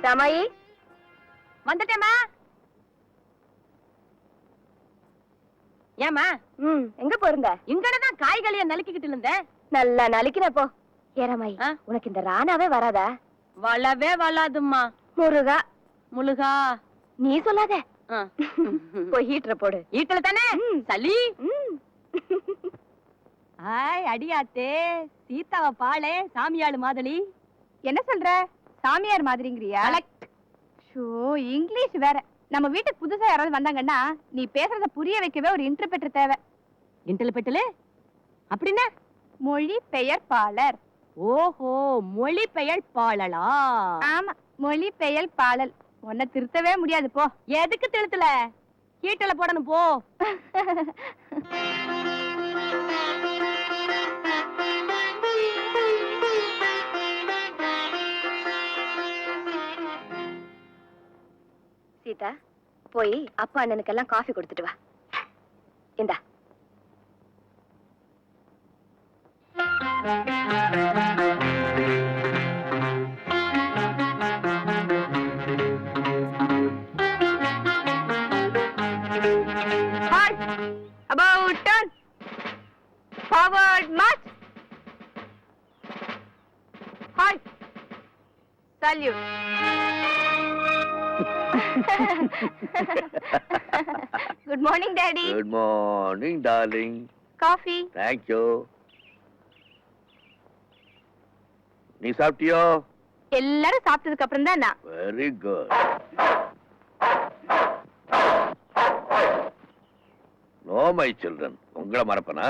ராமாயி வந்துட்டேமா. ஏமா எங்க போறங்க? இங்கதான் காய்கறிய நலுக்கிட்டு இருந்தேன். நல்லா நலுக்கின போ. ஏராமாயி உனக்கு இந்த ராணாவே வராதா? வளவே வளாதும்மா. முருகா முழுகா நீ சொல்லாத. போய் ஹீட்டரை போடு. ஹீட்டர்ல தானே சளி. ஆய் அடியாத்தே சீதாவ பாளே சாமியாளு மாதிரி. என்ன சொல்ற? சாமியார் மாதிரிங்கறியா? ஷோ இங்கிலீஷ் வேற. நம்ம வீட்டுக்கு புதுசா யாராவது வந்தாங்கன்னா நீ பேசுறத புரிய வைக்கவே ஒரு இன்டர்பிரட்டர் தேவை. இன்டர்பிரட்டர் அப்படின்னா மொழி பெயர்ப்பாளர். ஓஹோ மொழி பெயர்ப்பாளலா? ஆமா மொழி பெயர்ப்பாளல். உன்னை திருத்தவே முடியாது போ. எதுக்கு திருத்தல? ஹீட்டர்ல போடணும் போ. சீதா போய் அப்பா அண்ணனுக்கெல்லாம் காஃபி கொடுத்துட்டு வா. இந்தா. About turn. Forward march. Halt. Salute. Good morning, Daddy. Good morning, darling. Coffee. Thank you. நீ சாப்பிட்டியோ? எல்லாரும் சாப்பிட்டதுக்கு அப்புறம் தான் நான். Very good. No, my children. உங்களை மறப்பனா?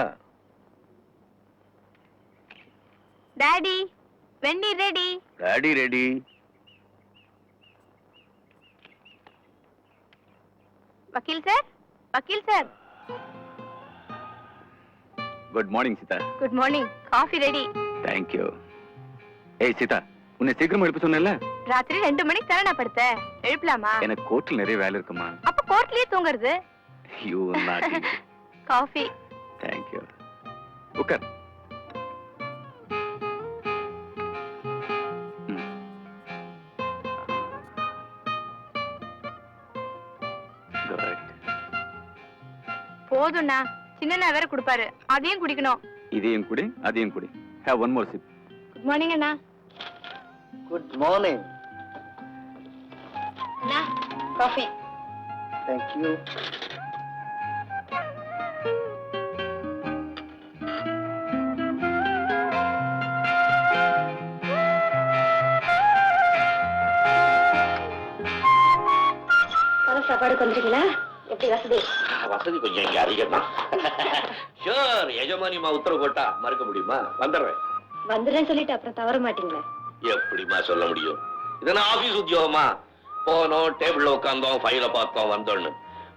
Daddy, when you ready? Daddy ready. வக்கீல் சார், வக்கீல் sir. Good morning Sita. Good morning. Coffee ready. Thank you. ஏய் சீதா, உன்னை சீக்கிரமா எழுப்ப சொன்னேன்ல? ராத்திரி 2 மணிக்கு தானே நான் படுத்தேன். எழுப்பலாமா? எனக்கு கோர்ட்ல நிறைய வேலை இருக்குமா. அப்ப கோர்ட்லயே தூங்குறது. யூ நாட்டி. காஃபி. Thank you. உட்கார். போதும்ண்ணா. சின்னண்ணா வேற குடுப்பாரு. அதையும் குடிக்கணும். இதையும் குடி, அதையும் குடி. Have one more sip. Good morning Anna. Good morning. Anna coffee. Thank you. சாப்பாடுக்கு வந்துருக்கீங்களா? எப்படி வசதி? வசதி கொஞ்சம் இங்க அதிகம் தான். ஷூர், எஜமானிமா உத்தரவு போட்டா மறுக்க முடியுமா? வந்துடுறேன். வந்துடுறேன்னு சொல்லிட்டு அப்புறம் தவற மாட்டீங்களா? எப்படிமா சொல்ல முடியும்? இதெல்லாம் ஆபீஸ் உத்தியோகமா? போனோம், டேபிள்ல உட்கார்ந்தோம், ஃபைல பார்த்தோம், வந்தோன்னு.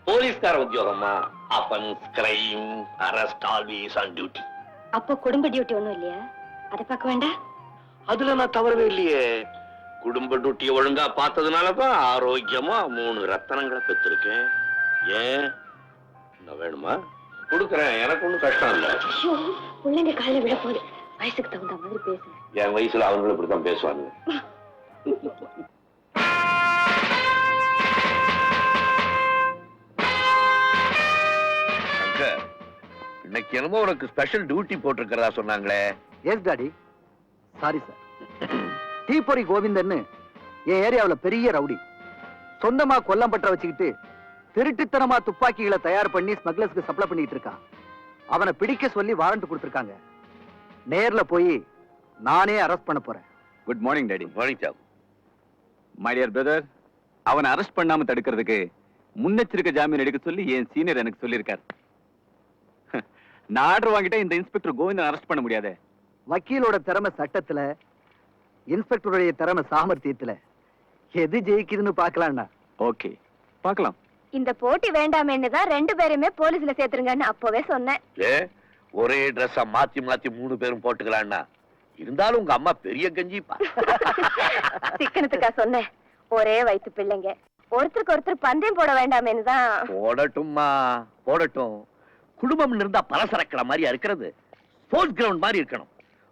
போலீஸ்கார உத்தியோகமா? Offence, crime, arrest, always on duty. அப்போ குடும்ப டியூட்டி ஒண்ணும் இல்லையா? அதை பார்க்க வேண்டாம். அதுல நான் தவறவே இல்லையே. குடும்ப டியூட்டியை ஒழுங்கா பார்த்ததுனாலதான் ஆரோக்கியமா 3 ரத்தனங்களை பெற்றிருக்கேன். ஏன் என்ன வேணுமா? கொடுக்குறேன். எனக்கு ஒண்ணும் கஷ்டம் இல்ல. பிள்ளைங்க காலையில விட போகுது. வயசுக்கு தகுந்த மாதிரி பேசுங்க. என் வயசுல அவங்களும் இப்படித்தான் பேசுவாங்க. இன்னைக்கு என்னமோ உனக்கு ஸ்பெஷல் டியூட்டி போட்டிருக்கிறதா சொன்னாங்களே? Yes daddy. Sorry sir. தீப்பொறி கோவிந்தன்னு என் ஏரியாவுல பெரிய ரவுடி. சொந்தமா கொல்லம்பற்ற வச்சுக்கிட்டு திருட்டுத்தனமா துப்பாக்கிகளை தயார் பண்ணி ஸ்மக்லர்ஸ்க்கு சப்ளை பண்ணிட்டு இருக்கான். அவனை பிடிக்க சொல்லி வாரண்ட் கொடுத்திருக்காங்க. நேர்ல போய் நானே அரெஸ்ட் பண்ண போறேன். Good morning daddy. Morning sir. My dear brother, அவனை அரெஸ்ட் பண்ணாம தடுக்கிறதுக்கு முன்னெச்சரிக்கை ஜாமீன் எடுக்க சொல்லி என் சீனியர் எனக்கு சொல்லியிருக்காரு. நான் ஆர்டர் வாங்கிட்டா இந்த இன்ஸ்பெக்டர் கோவிந்தன் அரெஸ்ட் பண்ண முடியாது. வக்கீலோட திறமை சட்டத்துல, இன்ஸ்பெக்டருடைய திறமை சாமர்த்தியத்துல. எது ஜெயிக்குதுன்னு பாக்கலாம்னா? ஓகே, பார்க்கலாம். இந்த போட்டி வேண்டாமேன்னு தான் 2 பேருமே போலீஸ்ல சேர்த்துருங்கன்னு அப்பவே சொன்னேன். ஒரே ட்ரெஸ்ஸா மாத்தி மாத்தி 3 பேரும் போட்டுக்கலாம்னா? இருந்தாலும் உங்க அம்மா பெரிய கஞ்சிப்பா. சிக்கனத்துக்கா சொன்னேன். ஒரே வயிற்று பிள்ளைங்க, ஒருத்தருக்கு ஒருத்தர் பந்தயம் போட வேண்டாமேன்னு தான். போடட்டும்மா, போடட்டும். குடும்பம் இருந்தா பலசரக்கிற மாதிரியா இருக்கிறது? ஸ்போர்ட்ஸ் கிரவுண்ட் மாதிரி இருக்கணும்.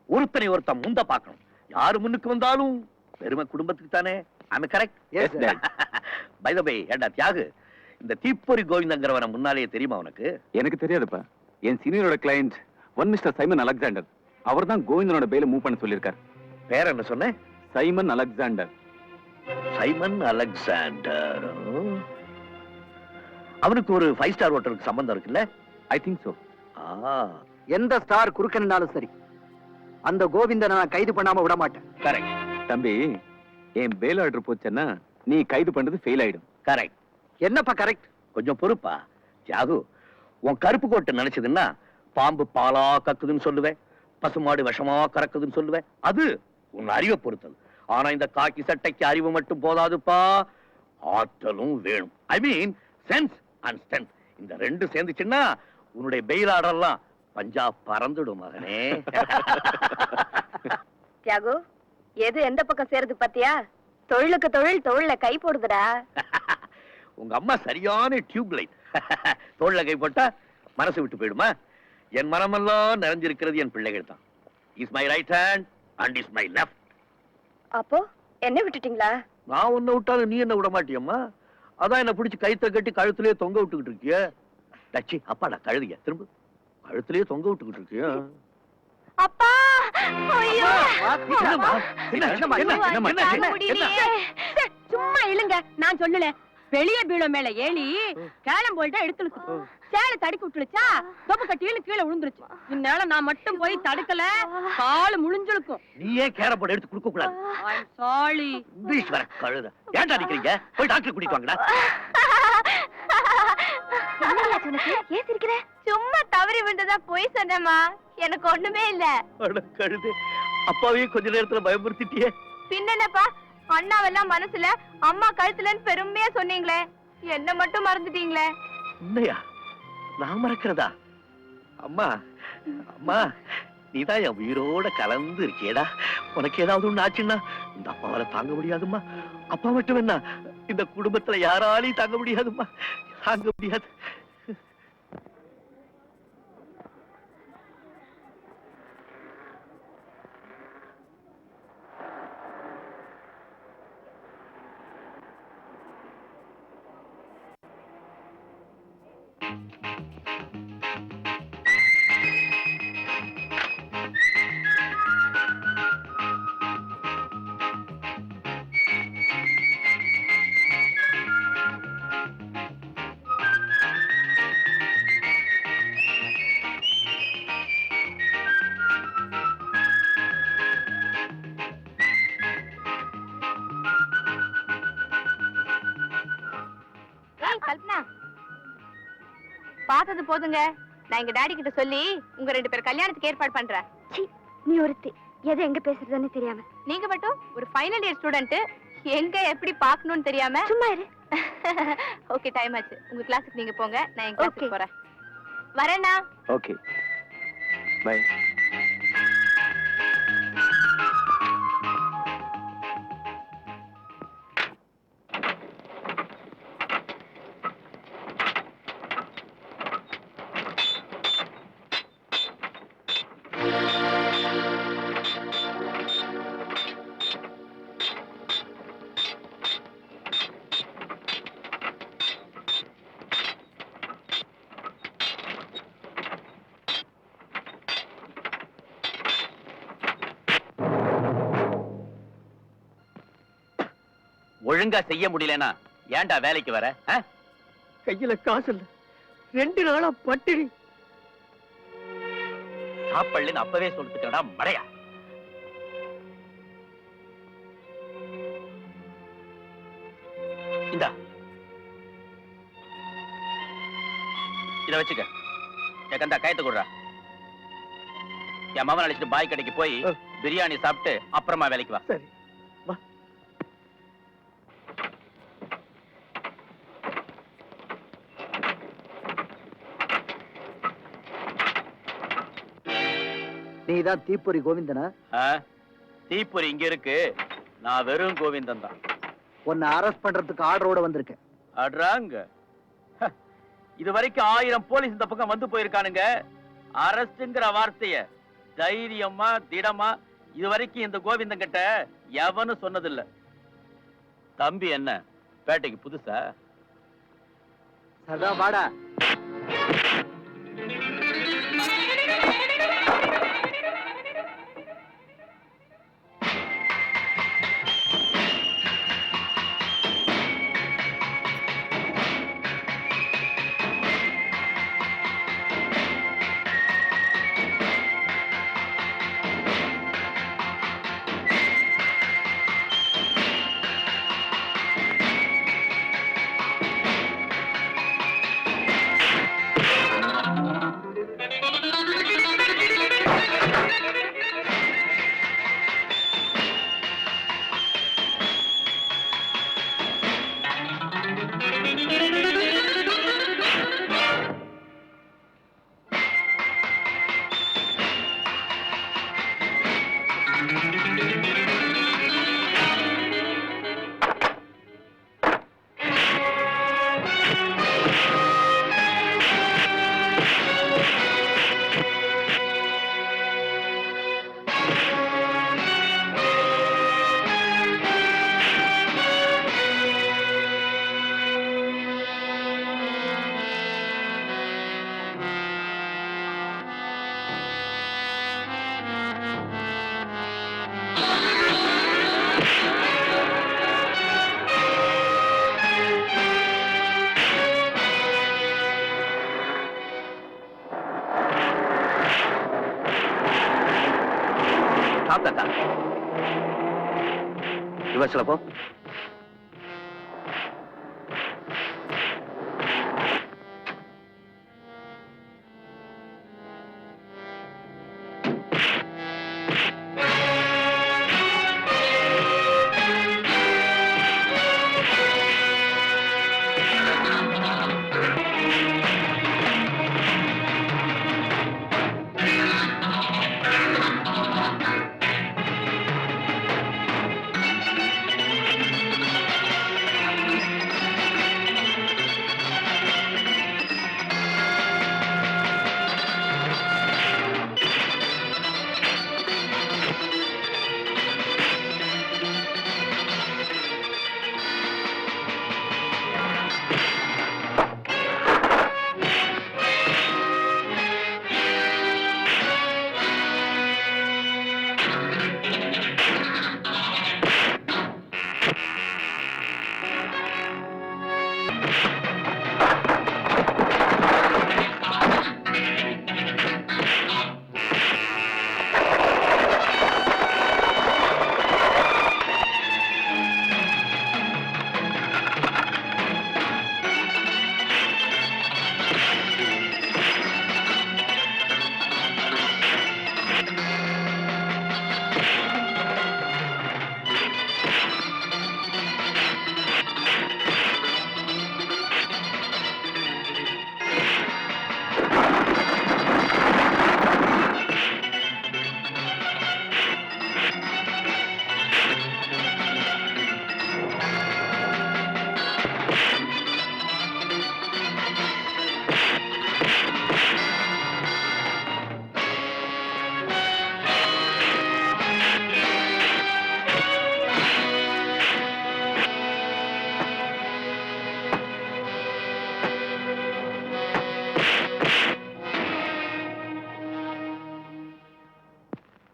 ஒருத்தனை ஒருத்தன் முந்த பார்க்கணும். யாரு முன்னுக்கு வந்தாலும் பெருமை குடும்பத்துக்கு தானே. I'm correct? Yes, Dad. By the way, ஏண்டா தியாகு, இந்த தீப்பொறி கோவிந்தங்கிறவன முன்னாலேயே தெரியுமா உனக்கு? எனக்கு தெரியாதுப்பா. என் சீனியரோட client one mister Simon Alexander, அவர் தான் கோவிந்தனோட பெயில மூவ் பண்ண சொல்லியிருக்கார். பேர் என்ன சொன்ன? Simon Alexander. Simon Alexander. அவனுக்கு ஒரு 5 ஸ்டார் ஹோட்டலுக்கு சம்பந்தம் இருக்குல்ல? I think so. எந்த ஸ்டார் குறுக்கனாலும் சரி, அந்த கோவிந்தனை நான் கைது பண்ணாம விட மாட்டேன். கரெக்ட் தம்பி, என் பெயில் ஆர்டர் போச்சுன்னா நீ கைது பண்றது ஃபெயில் ஆயிடும். கரெக்ட். என்னப்பா கரெக்ட்? கொஞ்சம் பொறுப்பா தியாகு. உன் கருப்பு கோட்டை நினைச்சதுன்னா பாம்பு பாலா கக்குதுன்னு சொல்லுவேன், பசுமாடு விஷமா கறக்குதுன்னு சொல்லுவேன். அது உன் அறிவை பொறுத்தது. ஆனா இந்த காக்கி சட்டைக்கு அறிவு மட்டும் போதாதுப்பா, ஆற்றலும் வேணும். ஐ மீன் சென்ஸ் அண்ட் ஸ்ட்ரென்த். இந்த ரெண்டு சேர்ந்துச்சுன்னா உன்னுடைய பெயில் ஆர்டர்லாம் பஞ்சாப் பறந்துடும் மகனே. தியாகு, எது எந்த பக்கம் சேருது பாத்தியா? தொழிலுக்கு தொழில், தொழில கை போடுதுடா. உங்க அம்மா சரியான டியூப் லைட். தோல்ல கை போட்டா மனசு விட்டு போயிடுமா? என் மனமெல்லாம் நிறைஞ்சிருக்கிறது என் பிள்ளைகள் தான். Is my right hand and is my left. அப்போ என்ன விட்டுட்டீங்களா? நான் உன்னை விட்டாலும் நீ என்ன விட மாட்டியம்மா? அதான் என்ன பிடிச்சி கைத்த கட்டி கழுத்திலேயே தொங்க விட்டுக்கிட்டு இருக்கிய. டச்சி அப்பாடா கழுதிய, திரும்ப கழுத்திலேயே தொங்க விட்டுக்கிட்டு இருக்கிய. அப்பா, ஐயோ! என்னம்மா? என்ன? சும்மா இல்லங்க, நான் சொல்லல. வெளிய பீளோ மேல ஏறி கேளம் போல்ட்ட எடுத்துருக்கு. சேலை தடுக்கி விட்டுருச்சா, தொப்பு கட்டியில கீழே விழுந்துருச்சு. இந்நேரம் நான் மட்டும் போய் தடுக்கல, காலு முழிஞ்சிருக்கும். நீ ஏன் கேரப்போட எடுத்து கொடுக்க கூடாது? சாலி இங்கிலீஷ் வர கழுத. ஏன்டா அடிக்கிறீங்க? போய் டாக்டர் கூட்டிட்டு வாங்கடா. ஏன் சிரிக்கிற? சும்மா தவறி விழுந்ததா போய் சொன்னமா, எனக்கு ஒண்ணுமே இல்ல. அட கழுதை, அப்பாவையும் கொஞ்ச நேரத்துல பயமுறுத்திட்டியே. பின்னப்பா, அண்ணாவெல்லாம் மனசுல அம்மா கழுத்துலன்னு பெருமையா சொன்னீங்களே, என்ன மட்டும் மறந்துட்டீங்களே. உண்மையா? நான் மறக்கிறதா? அம்மா அம்மா, நீதான் என் உயிரோட கலந்து இருக்கியடா. உனக்கு ஏதாவது ஒண்ணு ஆச்சுன்னா இந்த அப்பாவால தாங்க முடியாதும்மா. அப்பா மட்டும் என்ன, இந்த குடும்பத்துல யாராலையும் தாங்க முடியாதும்மா, தாங்க முடியாது. கல்பனா, பார்த்தது போதுங்க. நான் எங்க டாடி கிட்ட சொல்லி உங்க 2 பேர் கல்யாணத்துக்கு ஏற்பாடு பண்றேன். நீ ஒருத்தி, எது எங்க பேசுறதுன்னு தெரியாம. நீங்க மட்டும் ஒரு ஃபைனல் இயர் ஸ்டூடெண்ட், எங்க எப்படி பார்க்கணும்னு தெரியாம. சும்மா இரு. ஓகே, டைம் ஆச்சு. உங்க கிளாஸுக்கு நீங்க போங்க, நான் எங்க கிளாஸுக்கு போறேன். வரேனா? Okay, bye. ஒழுங்கா செய்ய முடியலனா ஏன்டா வேலைக்கு வர? கையில காசு இல்ல, 2 நாளா பட்டினி. சாப்பள்ளின்னு அப்பவே சொல்லிட்டுடா மடையா. இந்தா, இத வச்சுக்க. கந்தா கயத்தை கொடுறா. என் மாமன் அழைச்சிட்டு பாய் கடைக்கு போய் பிரியாணி சாப்பிட்டு அப்புறமா வேலைக்கு வா. சரி வா. நீதான் தீப்பொறி கோவிந்தனா? தீப்பொறி இங்க இருக்கு, நான் வெறும் கோவிந்தன் தான். உன்னை அரெஸ்ட் பண்றதுக்கு ஆர்டரோட வந்திருக்கேன். அட்ராங்க. இது வரைக்கும் 1000 போலீஸ் இந்த பக்கம் வந்து போயிருக்கானுங்க. அரஸ்ட்ங்கிற வார்த்தைய தைரியமா திடமா இது வரைக்கும் இந்த கோவிந்தன் கிட்ட எவனும் சொன்னதில்ல. தம்பி என்ன பேட்டைக்கு புதுசா? சதா வாடா. சாப்பிட்டா ரிவர்ஸ்ல போ.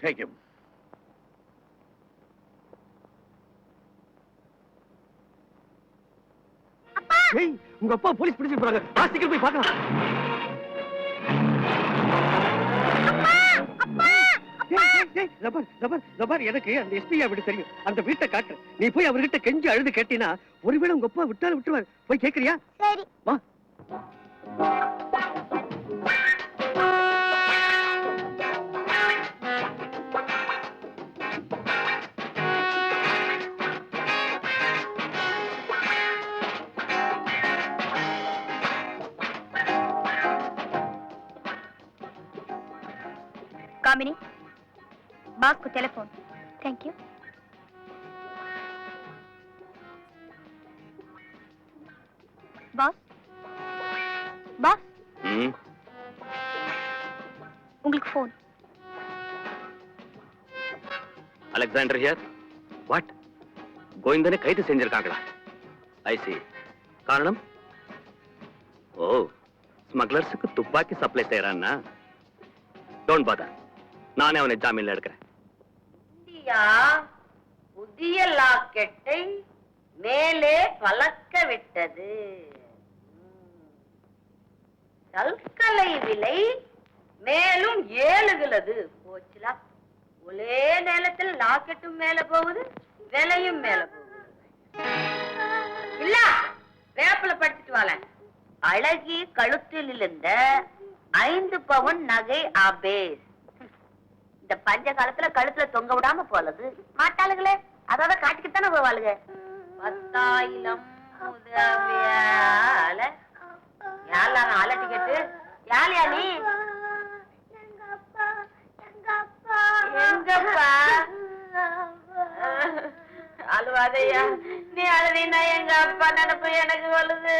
Take him. ஏய், உங்க அப்பா போலீஸ் பிடிச்சிட்டு போறாங்க. வா, சீக்கிரம் போய் பார்க்கலாம். ஜபர் எனக்கு அந்த எஸ்பியா விட தெரியும். அந்த வீட்டை காட்டு. நீ போய் அவர்கிட்ட கெஞ்சி அழுது கேட்டினா ஒருவேளை உங்க அப்பா விட்டாலும் விட்டுருவாரு. போய் கேக்குறியா? சரி. வா. कामिनी, बास को टेलीफोन. Thank you. बास, बास. உங்களுக்கு ஃபோன். Alexander here. What? கோவிந்தனை கைது செஞ்சிருக்காங்களா? ஐசி. காரணம்? ஓ, ஸ்மக்லர்ஸுக்கு துப்பாக்கி சப்ளை செய்யறான்னா? டோன்ட் பாதர், நானே அவனை ஜாமீன்ல எடுக்கிறேன். இந்தியா புதிய லாக்கெட்டை மேலே பலக்க விட்டது. கல்கலை விலை மேலும் ஏழுகிறது. போச்சுலா, ஒரே நேரத்தில் லாக்கெட்டும் மேல போகுது, விலையும் மேல போகுது. இல்ல, வேப்பில படிச்சுட்டு வாழ. அழகி கழுத்தில் இருந்த 5 பவுன் நகை ஆபேஸ். இந்த பஞ்ச காலத்துல கழுத்துல தொங்க விடாம போலது மாட்டாளுங்களே, அதாவது காட்டிக்கிட்டானே போவாளுங்க. 10,000 உதவியால யாரெல்லாம் ஆல டிக்கெட்டு யாழியா நீ? எங்கப்பா அழுவாதையா, நீ அழுதினா எங்க அப்பா நினைப்பு எனக்கு வருது.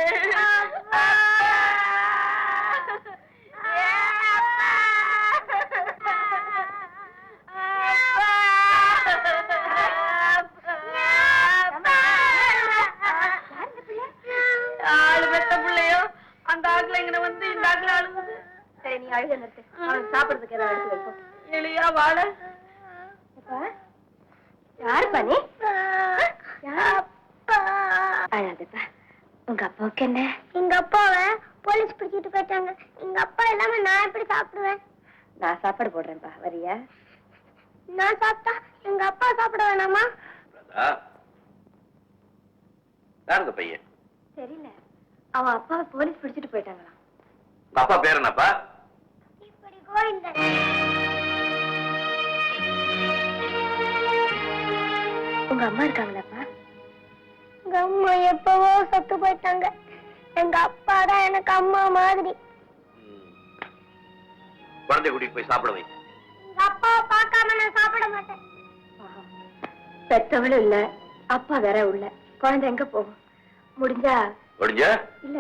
ஆளு பெத்த பிள்ளையோ அந்த ஆக்குல இங்க வந்து இந்த ஆக்குல அழுகுது. சரி, நீ அழுக நிறுத்து, அவனுக்கு சாப்பிடுறதுக்கு ஏதாவது எடுத்து வைப்போம். எளியா வாழ. யாருப்பா நீ? அழாதப்பா. உங்க அப்பாவுக்கு என்ன? எங்க அப்பாவை போலீஸ் பிடிச்சிட்டு போயிட்டாங்க. எங்க அப்பா இல்லாம நான் எப்படி சாப்பிடுவேன்? நான் சாப்பாடு போடுறேன்ப்பா, வரியா? நான் சாப்பிட்டா எங்க அப்பா சாப்பிட வேணாமா? யாருங்க பையன்? தெரியல, அவன் அப்பாவை போலீஸ் பிடிச்சிட்டு போயிட்டாங்களாம். உங்க அப்பா பேர் என்னப்பா? இப்படி கோவிந்தன். உங்க அம்மா இருக்காங்களாப்பா? எங்க அம்மா எப்பவோ செத்து போயிட்டாங்க. எங்க அப்பா தான் எனக்கு அம்மா மாதிரி. குழந்தை கூட்டிட்டு போய் சாப்பிட வை. எங்க அப்பாவை பார்க்காம நான் சாப்பிட மாட்டேன். பெத்தவளும் இல்ல, அப்பா வேற உள்ள, குழந்தை எங்க போகும்? முடிஞ்சா இல்ல,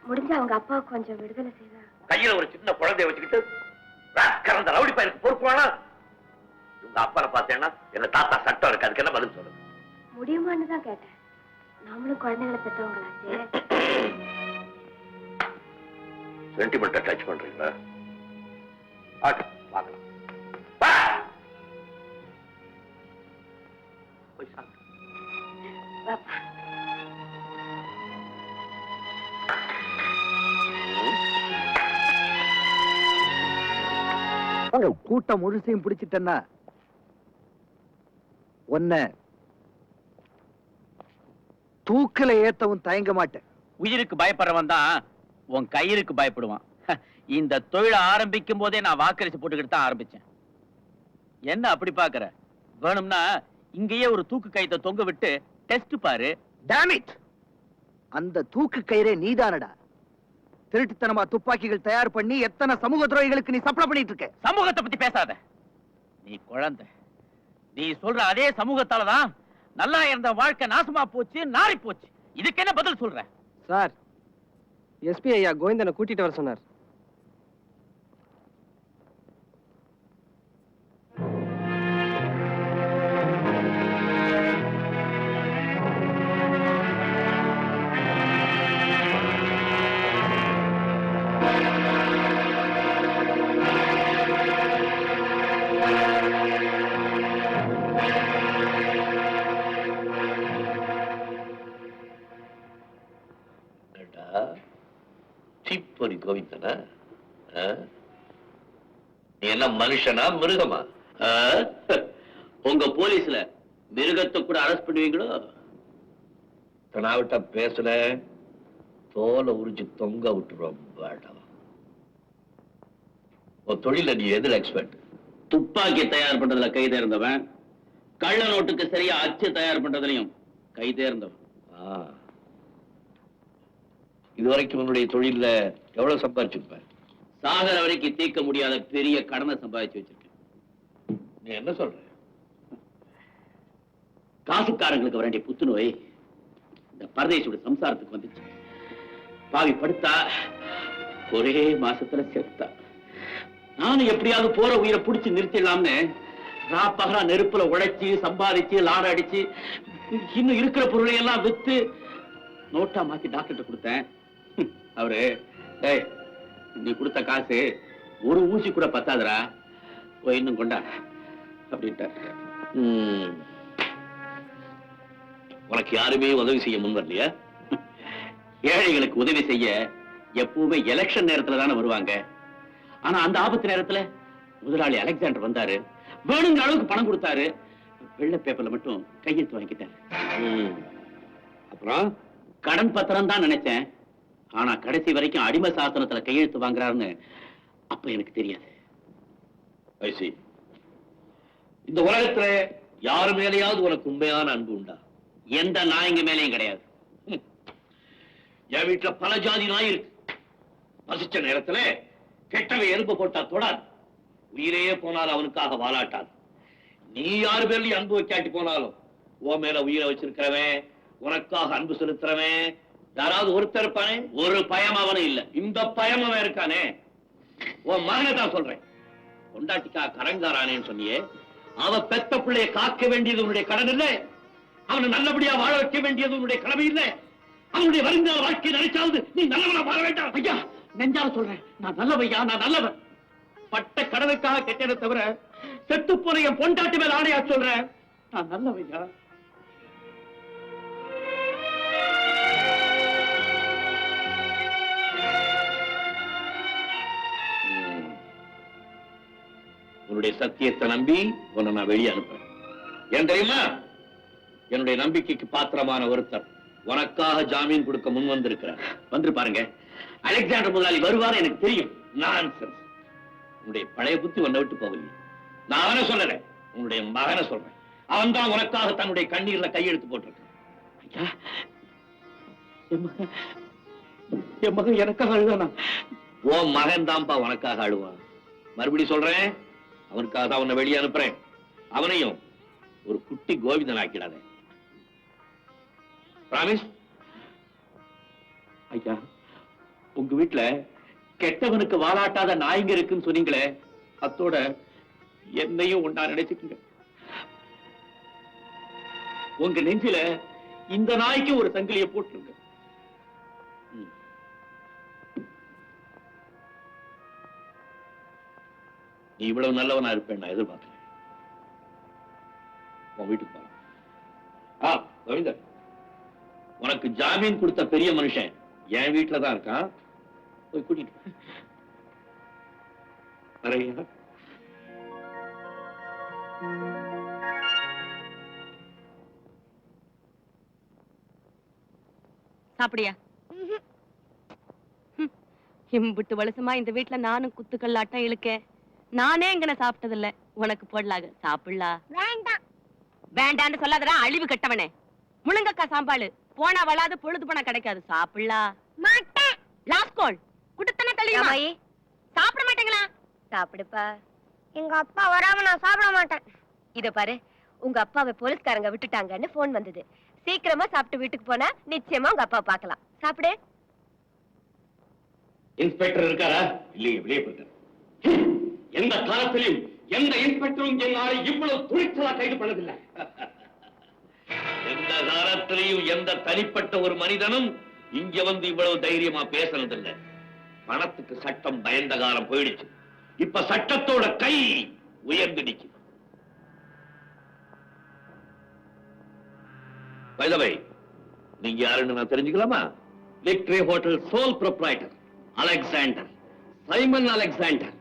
முடிஞ்சா அவங்க அப்பாவுக்கு கொஞ்சம் விடுதலை செய்தா. கையில ஒரு சின்ன குழந்தைய வச்சுக்கிட்டு அந்த ரவுடி பையனுக்கு பொறுப்புவானா? உங்க அப்பாவை பார்த்தேன்னா எங்க தாத்தா சட்டம் இருக்கு, அதுக்கு என்ன பதில் சொல்லுங்க? முடியுமான்னு தான் கேட்டேன். நாமளும் குழந்தைகளை பெற்றவங்களாச்சே. சென்டிமெண்ட்டை டச் பண்றீங்களா? பார்க்கலாம். போய் சாப்பிடு. வாப்பா. கூட்டம் முழுசையும் பிடிச்சிட்டேன்னா ஒன்ன தூக்கில ஏத்தவும் தயங்க மாட்டேன். உயிருக்கு பயப்படுறவன் தான் உன் கயிறுக்கு பயப்படுவான். இந்த தொழிலை ஆரம்பிக்கும் போதே நான் வாக்கரிசி போட்டுக்கிட்டு தான் ஆரம்பிச்சேன். என்ன அப்படி பாக்குற? வேணும்னா இங்கேயே ஒரு தூக்கு கயித்தை தொங்க விட்டு டெஸ்ட் பாரு. Damn it! அந்த தூக்கு கயிறே நீதானடா. திருட்டுத்தனமா துப்பாக்கிகள் தயார் பண்ணி எத்தனை சமூக துரோகிகளுக்கு நீ சப்ளை பண்ணிட்டு இருக்க. சமூகத்தை பத்தி பேசாத. நீ குழந்தை. நீ சொல்ற அதே சமூகத்தாலதான் நல்லா இருந்த வாழ்க்கை நாசமா போச்சு, நாரி போச்சு. இதுக்கு என்ன பதில் சொல்ற? சார், எஸ்பி ஐயா கோவிந்தனை கூட்டிட்டு வர சொன்னார். தீப்பொறி கோவிந்தனா? நீ என்ன மனுஷனா மிருகமா? உங்க போலீஸ்ல மிருகத்தை கூட அரெஸ்ட் பண்ணுவீங்களோ? தனாவிட்ட பேசல, தோலை உரிச்சு தொங்க விட்டுருவோம். உன் தொழில நீ எதில் எக்ஸ்பர்ட்? துப்பாக்கி தயார் பண்றதுல கை தேர்ந்தவன், கள்ள நோட்டுக்கு சரியா அச்சு தயார் பண்றதுலயும் கை தேர்ந்தவன். இதுவரைக்கும் உன்னுடைய தொழில எவ்வளவு சம்பாதிச்சிருப்ப? சாகர வரைக்கும் தீர்க்க முடியாத பெரிய கடனை சம்பாதிச்சு வச்சிருக்கேன். நீ என்ன சொல்ற? காசுக்காரங்களுக்கு வர வேண்டிய புத்துநோய் இந்த பரதேசியோட சம்சாரத்துக்கு வந்துச்சு. பாவி படுத்தா ஒரே மாசத்துல செத்தா. நானும் எப்படியாவது போற உயிரை புடிச்சு நிறுத்திடலாம்னு ராப்பகலா நெருப்புல உழைச்சு சம்பாதிச்சு லாட அடிச்சு இன்னும் இருக்கிற பொருளை எல்லாம் வித்து நோட்டா மாத்தி டாக்டர் கொடுத்தேன். அவரு, டேய் நீ கொடுத்த காசு ஒரு ஊசி கூட பத்தாதுடா, போய் இன்னும் கொண்டா அப்படின்ட்டார். உனக்கு யாருமே உதவி செய்ய முன் வரலையா? ஏழைகளுக்கு உதவி செய்ய எப்பவுமே எலெக்ஷன் நேரத்துல தானே வருவாங்க. ஆனா அந்த ஆபத்து நேரத்துல முதலாளி அலெக்சாண்டர் வந்தாரு, வேணுங்கிற அளவுக்கு பணம் கொடுத்தாரு. வெள்ளை பேப்பர்ல மட்டும் கையெழுத்து வாங்கிட்டேன். அப்புறம் கடன் பத்திரம் தான் நினைச்சேன். ஆனா கடைசி வரைக்கும் அடிமை சாசனத்துல கையெழுத்து வாங்குறாருன்னு அப்ப எனக்கு தெரியாது. இந்த உலகத்துல யாரு மேலேயாவது உனக்கு உண்மையான அன்பு உண்டா? எந்த நாய்ங்க மேலேயும் கிடையாது. என் வீட்டுல பல ஜாதி நாய் இருக்கு. பசிச்ச நேரத்துல கெட்டவை எறும்பு போட்டா தொடாது, உயிரையே போனாலும் அவனுக்காக வாலாட்டாது. நீ யாரு பேர்லயும் அன்பு வைக்காட்டி போனாலும் உன் மேல உயிரை வச்சிருக்கிறவன், உனக்காக அன்பு செலுத்துறவன் யாராவது ஒருத்தர் இருப்பானே? ஒரு பயம் அவனும் இல்ல. இந்த பயம் அவன் இருக்கானே. உன் மகனை தான் சொல்றேன். கொண்டாட்டிக்கா கரங்காரானேன்னு சொன்னியே, அவ பெத்த பிள்ளைய காக்க வேண்டியது உன்னுடைய கடன் இல்லை, அவனை நல்லபடியா வாழ வைக்க வேண்டியது உன்னுடைய கடமை இல்லை. அவனுடைய வருங்கால வாழ்க்கை நினைச்சாவது நீ நல்லவனா வாழ வேண்டாம். ஐயா, நெஞ்சால சொல்றேன், நான் நல்லவையா, நான் நல்லவன். பட்ட கடனுக்காக கெட்டதை தவிர செத்து போன என் பொண்டாட்டி மேல ஆணையா சொல்றேன், நான் நல்லவையா. உன்னுடைய சத்தியத்தை நம்பி உன்னை நான் வெளியே அனுப்புறேன். ஏன் தெரியுமா? என்னுடைய நம்பிக்கைக்கு பாத்திரமான ஒருத்தர் உனக்காக ஜாமீன் கொடுக்க முன் வந்திருக்கிறார். வந்து பாருங்க, அலெக்சாண்டர் முதலாளி வருவாரு எனக்கு தெரியும். நான்சென்ஸ். உன்னுடைய பழைய புத்தி உன்னை விட்டு போகலையே. நான் அவனை சொல்லறேன், உன்னுடைய மகனை சொல்றேன். அவன் தான் உனக்காக தன்னுடைய கண்ணீர்ல கையெழுத்து போட்டிருக்கான். ஐயா, என் மகன் எனக்காக அழுதானா? உன் மகன் தான்ப்பா உனக்காக அழுவான். மறுபடி சொல்றேன், அவனுக்காக தான் உன்னை வெளியே அனுப்புறேன். அவனையும் ஒரு குட்டி கோவிந்தன் ஆக்கிடாத. பிராமிஸ்? ஐயா, உங்க வீட்டுல கெட்டவனுக்கு வாலாட்டாத நாய்ங்க இருக்குன்னு சொன்னீங்களே, அத்தோட என்னையும் ஒன்னா நினைச்சுக்குங்க. உங்க நெஞ்சில இந்த நாய்க்கு ஒரு சங்கிலியை போட்டுருங்க. நீ இவ்வளவு நல்லவனா இருப்பேன் நான் எதிர்பார்க்கிறேன். உன் வீட்டுக்கு போலாம். கோவிந்தன், உனக்கு ஜாமீன் கொடுத்த பெரிய மனுஷன் என் வீட்டுல தான் இருக்கான். போய் கூட்டிட்டு வரையா. சாப்பிடியா? இம்புட்டு வலுசமா இந்த வீட்டுல நானும் குத்துக்கல்லாட்டம் இழுக்கேன். நானே இங்கன சாப்பிட்டதில்ல. உனக்கு போடலாக சாப்பிடலாம். வேண்டாம். வேண்டான்னு சொல்லாதடா அழிவு கட்டவனே. முழுங்கக்கா சாம்பாளு போனா வளாது, பொழுது போனா கிடைக்காது. சாப்பிடலாம். மாட்டேன். லாஸ்கோல் குடுத்தன தெளியுமா? சாப்பிட மாட்டீங்களா? சாப்பிடுப்பா. எங்க அப்பா வராம நான் சாப்பிட மாட்டேன். இத பாரு, உங்க அப்பாவை போலீஸ்காரங்க விட்டுட்டாங்கன்னு போன் வந்தது. சீக்கிரமா சாப்பிட்டு வீட்டுக்கு போனா நிச்சயமா உங்க அப்பா பார்க்கலாம். சாப்பிடு. இன்ஸ்பெக்டர் இருக்காரா? இல்லையே, வெளியே போயிட்டார். எந்த காலத்திலும் எந்த இன்ஸ்பெக்டரும் என்னால இவ்வளவு துணிச்சலா கைது பண்ணதில்லை. எந்த காலத்திலையும் எந்த தனிப்பட்ட ஒரு மனிதனும் இங்க வந்து இவ்வளவு தைரியமா பேசுனதில்லை. பணத்துக்கு சட்டம் பயந்த காலம் போயிடுச்சு. இப்ப சட்டத்தோட கை உயர்ந்துடுச்சு. By the way, நீங்க யாருன்னு நான் தெரிஞ்சுக்கலாமா? Victory hotel soul proprietor Alexander, Simon Alexander.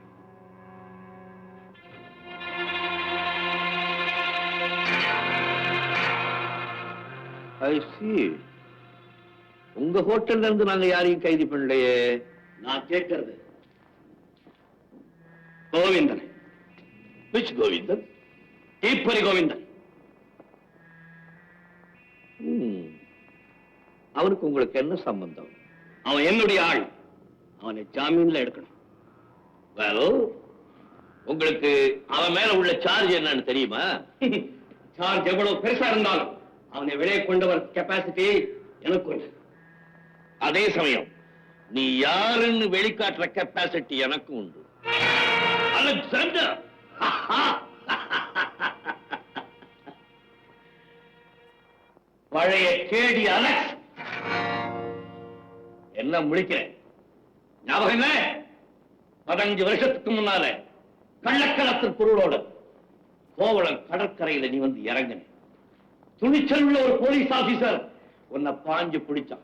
I see. உங்க ஹோட்டல்ல இருந்து நாங்க யாரையும் கைது பண்ணலையே. நான் கேட்கிறது கோவிந்தன். விச் கோவிந்தன்? தீப்பொறி கோவிந்தன். அவனுக்கு உங்களுக்கு என்ன சம்பந்தம்? அவன் என்னுடைய ஆள். அவனை ஜாமீன்ல எடுக்கணும். வேலோ, உங்களுக்கு அவன் மேல உள்ள சார்ஜ் என்னன்னு தெரியுமா? சார்ஜ் எவ்வளவு பெருசா இருந்தாலும் அவனை வெளியே கொண்டு வர கெப்பாசிட்டி எனக்கு உண்டு. அதே சமயம் நீ யாருன்னு வெளிக்காட்டுற கெப்பாசிட்டி எனக்கு உண்டு. அலெக்சாண்டர், பழைய கேடி அலெக்ஸ். என்ன முழிக்கிறேன்? ஞாபகம் என்ன? 15 வருஷத்துக்கு முன்னால கள்ளக்கடத்தல் பொருளோட கோவளம் கடற்கரையில நீ வந்து இறங்கின. துணிச்சல் உள்ள ஒரு போலீஸ் ஆபீசர் உன்னை பாஞ்சு பிடிச்சான்.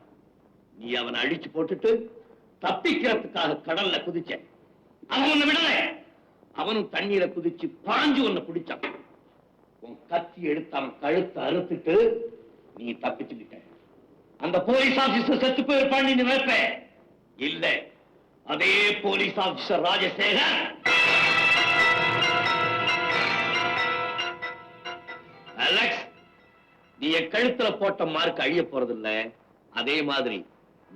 நீ அவனை அடிச்சு போட்டுட்டு தப்பிக்கிறதுக்காக கடல்ல குதிச்ச. அவன் உன்னை விடல. அவனும் தண்ணீரை குதிச்சு பாஞ்சு உன்னை பிடிச்சான். உன் கத்தி எடுத்து அவன் கழுத்தை அறுத்துட்டு நீ தப்பிச்சுக்கிட்ட. அந்த போலீஸ் ஆபீசர் செத்து போயிருப்பான் நீ நினைப்ப. இல்ல, அதே போலீஸ் ஆபீசர் ராஜசேகர் அலெக்ஸ், நீ என் கழுத்துல போட்ட மார்க் அழிய போறதில்ல. அதே மாதிரி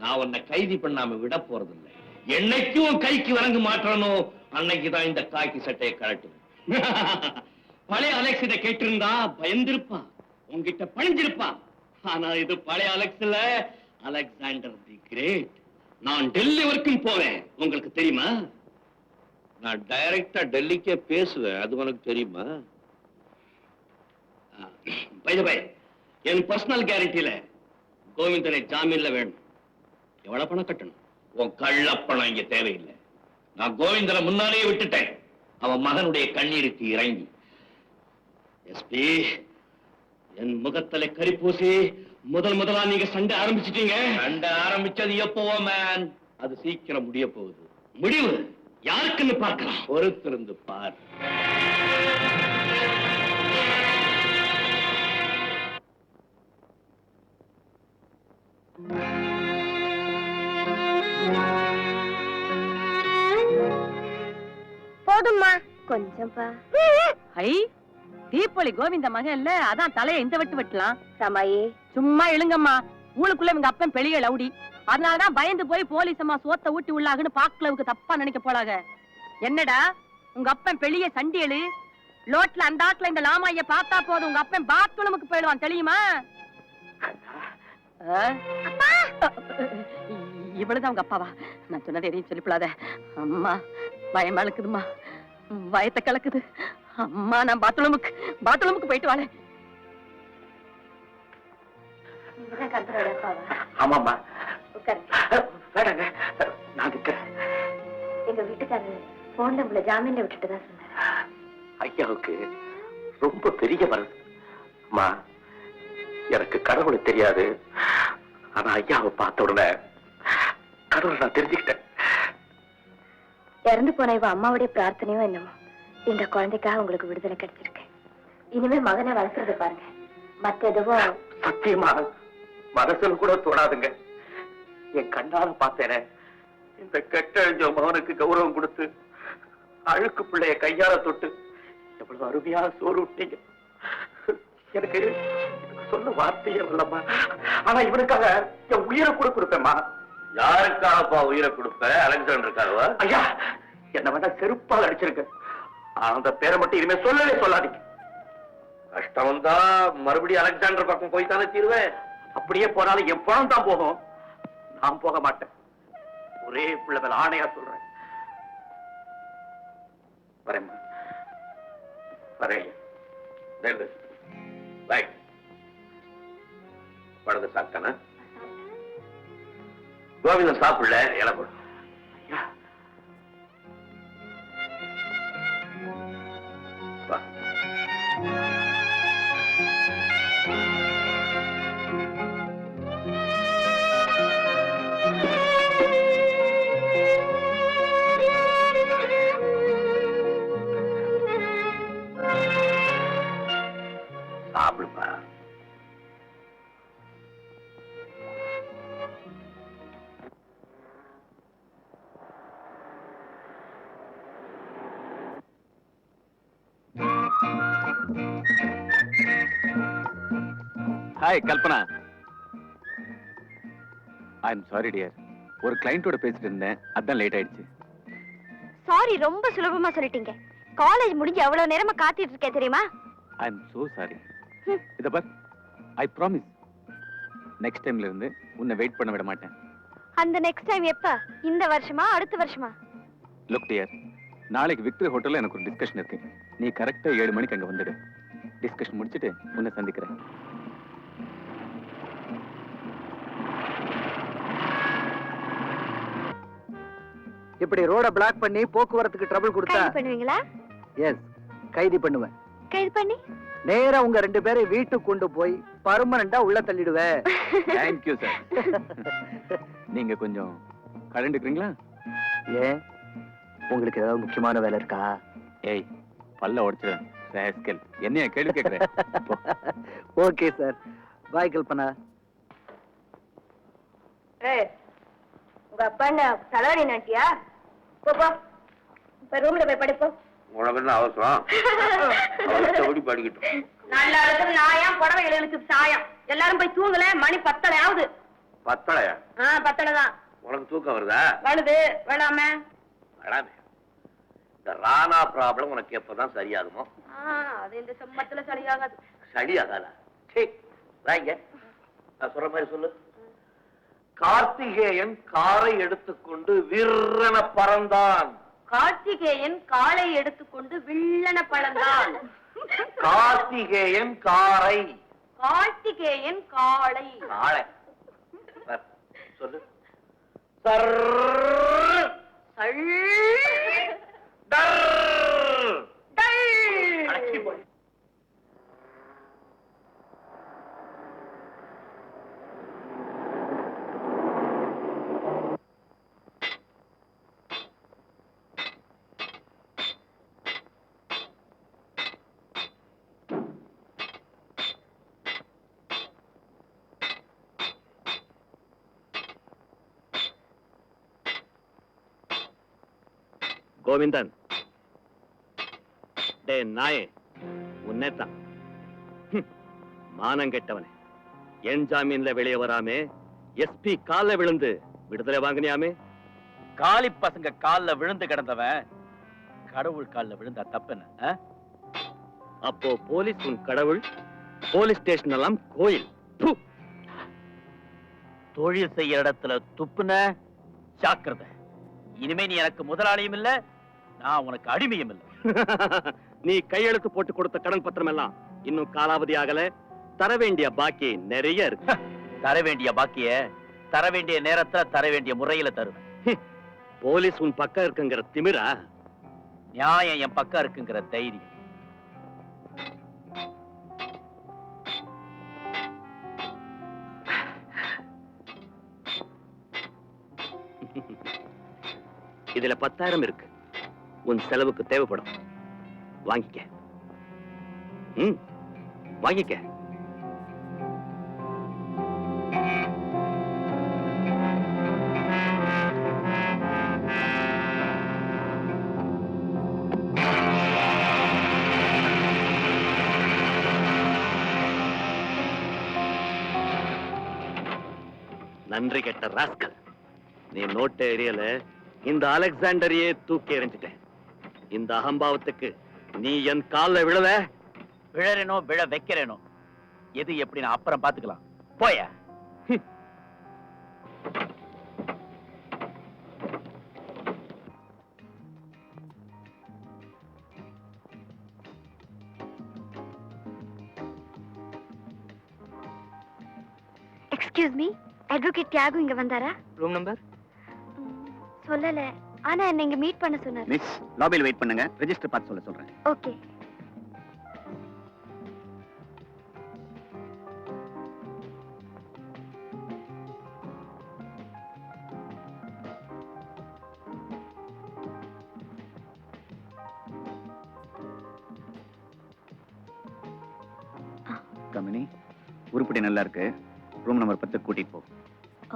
நான் உன்னை கைதி பண்ணாம விட போறதில்லை. என்னைக்கும் உன் கைக்கு வழங்க மாற்றணும், அன்னைக்குதான் இந்த காக்கி சட்டையை கழட்டுவேன். பழைய அலெக்ஸ் இதை கேட்டிருந்தா பயந்திருப்பா, உன்கிட்ட பணிஞ்சிருப்பா. ஆனா இது பழைய அலெக்ஸ் இல்ல, அலெக்சாண்டர் தி கிரேட். நான் டெல்லி வரைக்கும் போவேன், உங்களுக்கு தெரியுமா? நான் டைரக்டா டெல்லிக்கே பேசுவேன், அது உனக்கு தெரியுமா? பை தி பை, என் பர்சனல் கேரண்டியில கோவிந்தனை ஜாமீன்ல வேணும். எவ்வளவு பணம் கட்டணும்? உன் கள்ளப்பணம் இங்க தேவையில்லை. நான் கோவிந்தனை முன்னாலேயே விட்டுட்டேன், அவன் மகனுடைய கண்ணீருக்கு இறங்கி. எஸ்பி, என் முகத்தலை கரிப்பூசி முதலா நீங்க சண்டை ஆரம்பிச்சிட்டீங்க. சண்டை ஆரம்பிச்சது எப்போவோ மேன், அது சீக்கிரம் முடிய போகுது. முடிவு யாருக்குன்னு பார்க்கலாம், பொறுத்திருந்து பார். போதும்மா, கொஞ்சம்பா. ஐ, தீப்பொலி கோவிந்த மகன் இல்ல, அதான் தலைய இந்த வெட்டு வெட்டலாம். ரமாயி, சும்மா எழுங்கம்மா. ஊளுக்குள்ள இவங்க அப்பன் பெரிய லவுடி, அதனாலதான் பயந்து போய் போலீஸ் அம்மா சோத்த ஊட்டி உள்ளாகுன்னு பாக்குலவுக்கு தப்பா நினைக்க போலாக. என்னடா உங்க அப்பன் பெரிய சண்டியலு, லோட்ல அந்த ஆட்ல இந்த லாமாய பார்த்தா போதும் உங்க அப்பன் பாத்ரூமுக்கு போயிடுவான், தெரியுமா? இவ்வளவுதான் உங்க அப்பாவா? நான் சொன்னதை எதையும் சொல்லிப்படாத அம்மா, பயமா இருக்குதுமா, வயத்தை கலக்குது அம்மா. நான் பாத்ரூமுக்கு போயிட்டு வாழ. ஆமாம்மா, வேடாங்க, நான் இருக்கிறேன். எங்க வீட்டுக்காரரு போன்ல உங்களை ஜாமீன்ல விட்டுட்டு தான் சொன்னார். ஐயாவுக்கு ரொம்ப பெரிய மனசு. அம்மா, எனக்கு கடவுளை தெரியாது, ஆனா ஐயாவை பார்த்த உடனே கடவுளை நான் தெரிஞ்சுக்கிட்டேன். இறந்து போன இவ அம்மாவுடைய பிரார்த்தனையோ என்னமோ இந்த குழந்தைக்காக உங்களுக்கு விடுதலை கிடைச்சிருக்கு. இனிமே மகனை வளர்க்கறது பாருங்க, மத்த எதுவும் சத்தியமா மனசுல கூட தோணாதுங்க. என் கண்ணால பார்த்தேனே, இந்த கெட்டழிஞ்ச மகனுக்கு கௌரவம் கொடுத்து அழுக்கு பிள்ளைய கையால தொட்டு எவ்வளவு அருமையா சோறு விட்டீங்க. எனக்கு சொல்ல வார்த்தையே இல்லம்மா. ஆனா இவனுக்காக என் உயிரை கூட கொடுப்பேம்மா. யாருக்காகப்பா உயிரை கொடுப்ப? அலெக்சாண்டருக்காகவா? ஐயா, என்ன வேணா செருப்பால் அடிச்சிருக்க, அந்த பேரை மட்டும் இனிமே சொல்லவே சொல்லாதீங்க. கஷ்டம் வந்தா மறுபடியும் அலெக்சாண்டர் பக்கம் போய் தானே தீருவேன். அப்படியே போனாலும் என் பணம் தான் போகும், நான் போக மாட்டேன். ஒரே பிள்ளை மேல ஆணையா சொல்றேன். வரேம்மா, வரேன். படத்தை சாப்பிட்டானா? கோவிந்தன் சாப்பிடல, இலை போடு. வா. சாப்பிடுப்பா. Hi Kalpana. I am sorry dear, ஒரு கிளைண்டோட பேசிட்டு இருந்தேன், அதான் லேட் ஆயிடுச்சு. சாரி ரொம்ப சுலபமா சொல்லிட்டீங்க. காலேஜ் முடிஞ்சு எவ்வளவு நேரமா காத்துட்டு இருக்கேன் தெரியுமா? I am so sorry. இத பார், ஐ ப்ராமிஸ் நெக்ஸ்ட் டைம்ல இருந்து உன்னை வெயிட் பண்ண விட மாட்டேன். அந்த நெக்ஸ்ட் டைம் எப்ப? இந்த வருஷமா அடுத்த வருஷமா? லுக் டியர், நாளைக்கு விக்டரி ஹோட்டல்ல எனக்கு ஒரு டிஸ்கஷன் இருக்கு. நீ கரெக்டா 7 மணிக்கு அங்க வந்துடு. டிஸ்கஷன் முடிச்சிட்டு உன்னை சந்திக்கிறேன். இப்படி ரோட பிளாக் பண்ணி போக்குவரத்துக்கு ட்ரபிள் கொடுத்தா கைது பண்ணுவீங்களா? எஸ், கைது பண்ணுவேன். கைது பண்ணி நேரா உங்க 2 பேரை வீட்டுக்கு கொண்டு போய் பர்மனண்டா உள்ள தள்ளிடுவேன். Thank you sir. நீங்க கொஞ்சம் கலந்துக்கிறீங்களா? ஏன், உங்களுக்கு ஏதாவது முக்கியமான வேலை இருக்கா? ஏய், பல்ல உடைச்சிடும் ராஸ்கல். என்னைய கேள்வி கேக்குறேன்? ஓகே சார், பாய் கல்பனா. உங்க அப்பா என்ன தலைவலி நாட்டியா? போ இப்ப ரூம்ல போய் படிப்போ. உனக்கு என்ன அவசரம்? அவசரப்படி படிக்கட்டும். நல்ல இடத்துல நாயம் புடவை எழுதுக்கு சாயம். எல்லாரும் போய் தூங்கல, மணி 10 ஆகுது. பத்தலையா? 10 தான் உனக்கு தூக்கம் வருதா? வருது. வேணாமே வேணாமே. இந்த ராணா ப்ராப்ளம் உனக்கு எப்பதான் சரியாகுமோ? அது இந்த செம்மத்துல சரியாகாது. சரியாகாதா? வாங்க, நான் சொல்ற மாதிரி சொல்லு. கார்த்திகேயன் காரை எடுத்துக்கொண்டு வீரன பறந்தான். கார்த்திகேயன் காலை எடுத்துக்கொண்டு வில்லன பழந்தான். கார்த்திகேயன் காரை. கார்த்திகேயன் காளை. காளை. சொல்லு. சர் சள் டர் டள். அடக்கி போய். கோவிந்தன், டே நாயே, உன்னேத்தான். மானம் கெட்டவனே, என் ஜாமீன்ல வெளியே வராமே எஸ்பி கால்ல விழுந்து விடுதலை வாங்கினியாமே. காலி பசங்க கால்ல விழுந்து கிடந்தவன் கடவுள் கால்ல விழுந்தா தப்புன்னு? அப்போ போலீஸ் உன் கடவுள், போலீஸ் ஸ்டேஷன் எல்லாம் கோயில். தொழில் செய்யற இடத்துல துப்புன ஜாக்கிரதை. இனிமே நீ எனக்கு முதலாளியும் இல்ல, நான் உனக்கு அடிமையும் இல்ல. நீ கையெழுத்து போட்டு கொடுத்த கடன் பத்திரம் எல்லாம் இன்னும் காலாவதி ஆகல. தர வேண்டிய பாக்கி நிறைய இருக்கு. தர வேண்டிய பாக்கிய தர வேண்டிய நேரத்துல தர வேண்டிய முறையில தருவேன். போலீஸ் உன் பக்கம் இருக்குங்கிற திமிரா? நியாயம் என் பக்கம் இருக்குங்கிற தைரியம். இதுல 10,000 இருக்கு. உன் செலவுக்கு தேவைப்படும். வாங்கிக்க. வாங்கிக்க. நன்றி கெட்ட ராஸ்கல். நீ நோட்டு எரியல, இந்த அலெக்சாண்டரையே தூக்கி எறிஞ்சிட்டேன். இந்த அகம்பாவத்துக்கு நீ என் கால்ல விழல. விழறேனோ விழ வைக்கிறேனோ எது எப்படி நான் அப்புறம் பாத்துக்கலாம். போய எக்ஸ்கியூஸ் மீ, அட்வொகேட் தியாகு இங்க வந்தாரா? ரூம் நம்பர் சொல்லல, ஆனா என்ன இங்க மீட் பண்ண சொன்னாரு. மிஸ், லாபியில் வெயிட் பண்ணுங்க. ரெஜிஸ்டர் பார்த்து சொல்றேன். ஓகே. கமினி, உருப்படி நல்லா இருக்கு. ரூம் நம்பர் 10 கூட்டிட்டு போ.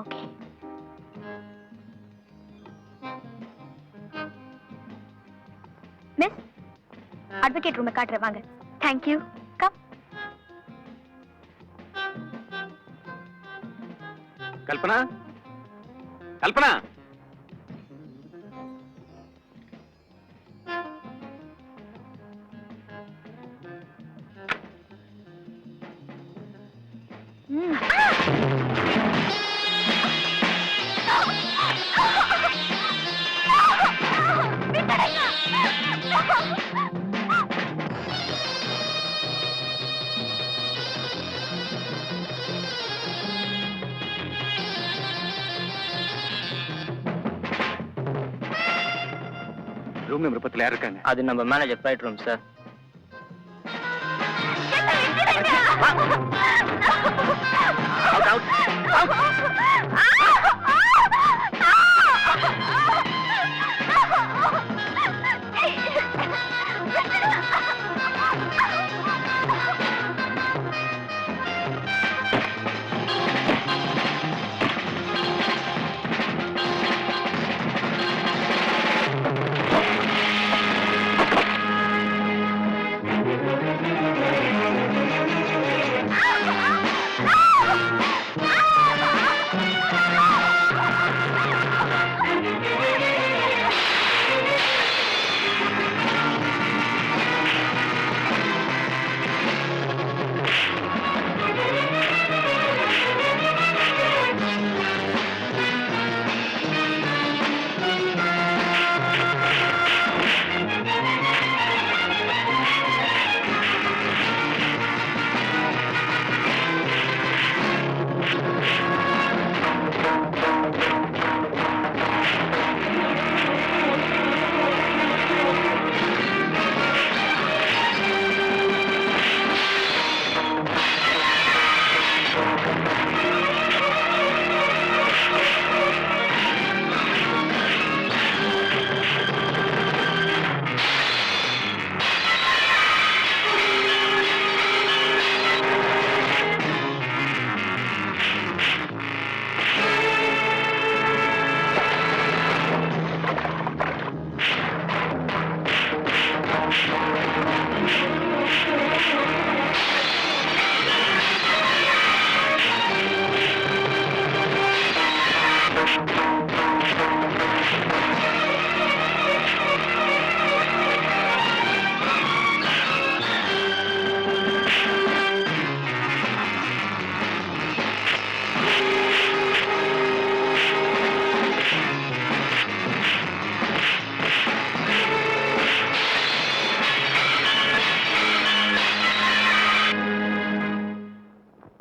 ஓகே. மிஸ், அட்வொகேட் ரூமை காட்டுறேன் வாங்க. Thank you. Come. Kalpana, Kalpana. Room number 10 யார் இருக்காங்க? அது நம்ம manager flight room sir.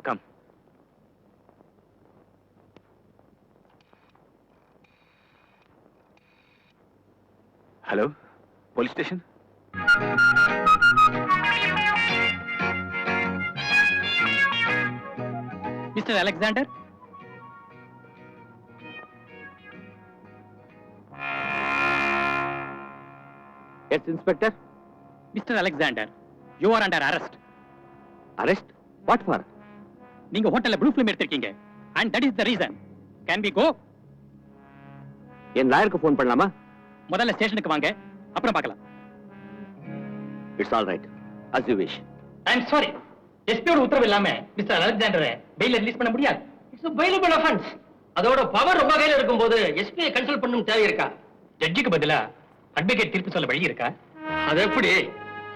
Come. Hello, police station? Mr. Alexander? Yes, Inspector. Mr. Alexander, you are under arrest. Arrest? What for? நீங்க ஹோட்டல்ல ப்ளூ ஃபிலிம் எடுத்திருக்கீங்க and that is the reason. Can we go? என் லாயருக்கு phone பண்ணலாமா? முதல்ல ஸ்டேஷனுக்கு வாங்க, அப்புறம் பார்க்கலாம். It's all right. As you wish. I am sorry. எஸ்பியோட உத்தரவு இல்லாம மிஸ்டர் அலெக்சாண்டரை பெயில ரிலீஸ் பண்ண முடியாது. It's a bailable offense. அதோட பவர் ரொம்ப கையில இருக்கும்போது எஸ்பியை கன்சல்ட் பண்ணனும் தேவை இருக்கா? ஜட்ஜுக்கு பதிலா அட்வொகேட் தீர்ப்பு சொல்ல வழி இருக்கா? அது எப்படி?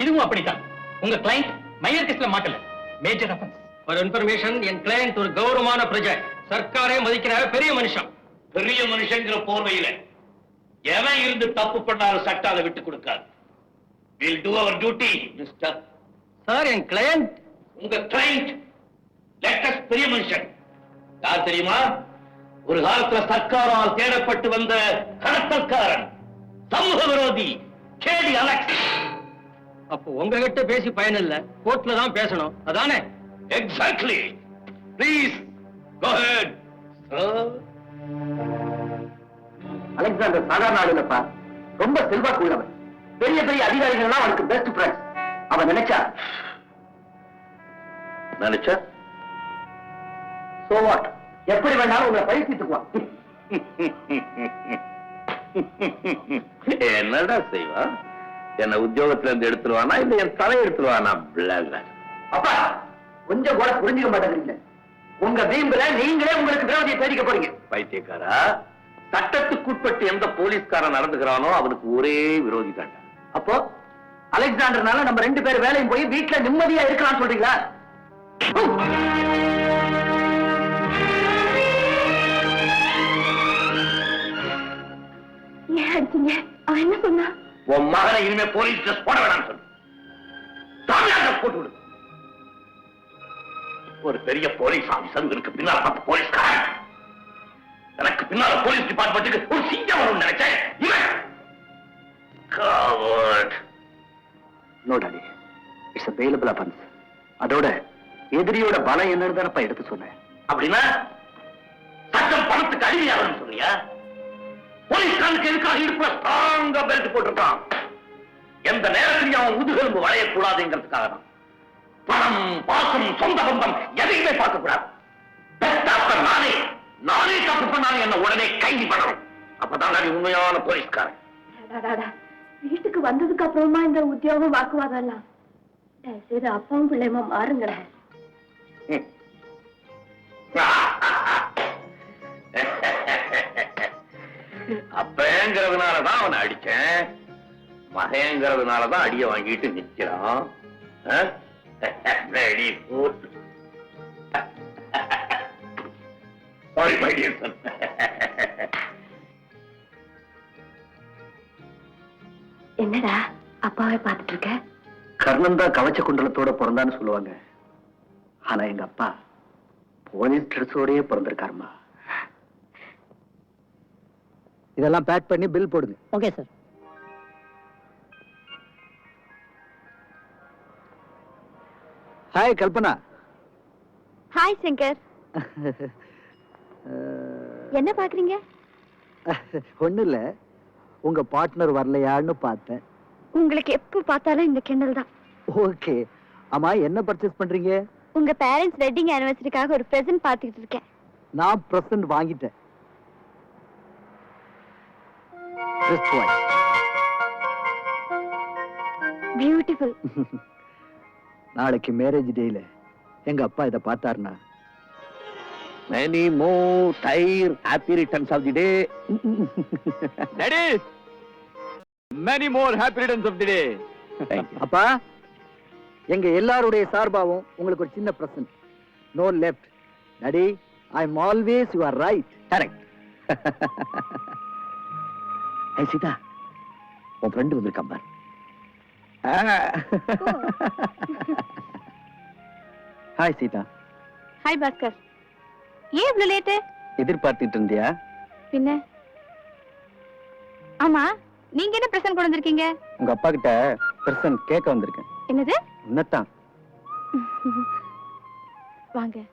இதுவும் அப்படித்தான். உங்க கிளையண்ட் மைனர் கேஸ்ல மாட்டல, மேஜர் அஃபென்ஸ். For information, என் கிளையண்ட் ஒரு கௌரவமான பிரஜை, சர்க்காரே மதிக்கிற பெரிய மனுஷன். பெரிய மனுஷங்கிற போர்வையில எவன் இருந்து தப்பு பண்ணாலும் சட்டம் அதை விட்டு கொடுக்காது. We'll do our duty, mister. Sir, N client உங்க கிளையண்ட் லேட்டஸ்ட் பெரிய மனுஷன் யார் தெரியுமா? ஒரு காலத்துல சர்க்காரால் தேடப்பட்டு வந்த கடத்தல்காரன், சமூக விரோதி கேடி அலெக்ஸ். அப்போ உங்ககிட்ட பேசி பயன் இல்ல, கோர்ட்ல தான் பேசணும், அதானே? Exactly. Please go ahead. Alexander சாதாரண ஆள் இல்லப்பா, ரொம்ப செல்வாக்கு உள்ளவன். பெரிய பெரிய அதிகாரிகள் எல்லாம் அவனுக்கு பெஸ்ட் ஃப்ரெண்ட்ஸ். அவன் நினைச்சா சோ வாட், எப்படி வேணாலும் உங்களை பரிசீலித்துக்குவான். என்னடா செய்வா? என்ன உத்தியோகத்துல இருந்து எடுத்துருவானா இல்ல என் தலை எடுத்துருவானா? அப்பா, கொஞ்சம் கூட புரிஞ்சுக்க மாட்டேங்கிறீங்க. உங்க வீம்புல நீங்களே உங்களுக்கு விரோதியை தேடிக்க போறீங்க. பைத்தியக்காரா, சட்டத்துக்குட்பட்டு எந்த போலீஸ்காரன் நடந்துக்கிறானோ அவனுக்கு ஒரே விரோதி தாண்டா. அப்போ அலெக்சாண்டர்னால நம்ம 2 பேர் வேலையும் போய் வீட்டுல நிம்மதியா இருக்கலாம்னு சொல்றீங்களா? ஏன் அடிச்சீங்க? அவன் என்ன சொன்னா? உன் மகனை இனிமே போலீஸ் ட்ரெஸ் போட வேணாம்னு சொல்லு. சாமியார் போட்டு விடு. ஒரு பெரிய போலீஸ் ஆபீசர், இவருக்கு பின்னால 10 போலீஸ்காரன். எனக்கு பின்னால போலீஸ் டிபார்ட்மெண்ட்டுக்கு ஒரு சிங்கம் வரும்னு நினைச்சேன். இவன் no daddy, it's available offence. அதோட எதிரியோட பலம் என்னன்னு தானப்பா எடுத்து சொன்னேன். அப்படின்னா சட்டம் பணத்துக்கு அடிமையாகணும்னு சொல்றியா? போலீஸ்காரனுக்கு எதுக்காக இடுப்புல ஸ்ட்ராங்கா பெல்ட் போட்டிருக்கான்? எந்த நேரத்திலையும் அவன் முதுகெலும்பு வளையக்கூடாதுங்கிறதுக்காக தான். பணம், பாசம், சொந்த பந்தம் எதையுமே பார்க்க கூடாது. நானே தப்பு பண்ணாலும் என்ன உடனே கைது பண்ணணும். அப்பதான் நான் உண்மையான போலீஸ்காரன். வீட்டுக்கு வந்ததுக்கு அப்புறமா இந்த உத்தியோகம் வாக்குவாதம் எல்லாம் செய்து அப்பாவும் பிள்ளையமா மாறுங்களேன். அப்பங்கிறதுனாலதான் அவனை அடிச்சேன், மகங்கிறதுனாலதான் அடிய வாங்கிட்டு நிக்கிறான். Very good. Sorry, my dear son. என்னடா அப்பாவை பார்த்துட்டு இருக்க? கர்ணன் தான் கவச்ச குண்டலத்தோட பிறந்தான்னு சொல்லுவாங்க. ஆனா எங்க அப்பா போலீஸ் ட்ரெஸ்ஸோடயே பிறந்திருக்காருமா. இதெல்லாம் பேக் பண்ணி பில் போடுங்க. Okay sir. Hi Kalpana. Hi Shankar. என்ன பாக்குறீங்க? ஒண்ணு இல்ல, உங்க பார்ட்னர் வரலையான்னு பார்த்தேன். உங்களுக்கு எப்ப பார்த்தாலும் இந்த கிண்டல் தான். ஓகே. ஆமா, என்ன பர்ச்சேஸ் பண்றீங்க? உங்க பேரண்ட்ஸ் வெட்டிங் ஆனிவர்சரிக்காக ஒரு பிரசன்ட் பார்த்துக்கிட்டு இருக்கேன். நான் பிரசன்ட் வாங்கிட்டேன். பியூட்டிஃபுல். நாளைக்கு மேரேஜ் டேல எங்க அப்பா இத பார்த்தாருன்னா, Many more tired happy returns of the day. Daddy, many more happy returns of the day. அப்பா எங்க எல்லாருடைய சார்பாவும் உங்களுக்கு ஒரு சின்ன present. No left. Daddy, I am always you are right. Correct. Hey Sita, உன் ஃப்ரெண்ட் வந்திருக்கான் பார். ஹாய் சீதா. ஹாய் பாஸ்கர். ஏன் இவ்வளவு லேட்டு? எதிர்பார்த்துட்டு இருந்தியா? பின்ன ஆமா, நீங்க என்ன பிரசன்ட் கொண்டு வந்திருக்கீங்க? உங்க அப்பா கிட்ட பிரசன்ட் கேட்க வந்திருக்கேன். என்னது? உன்னதான். வாங்க.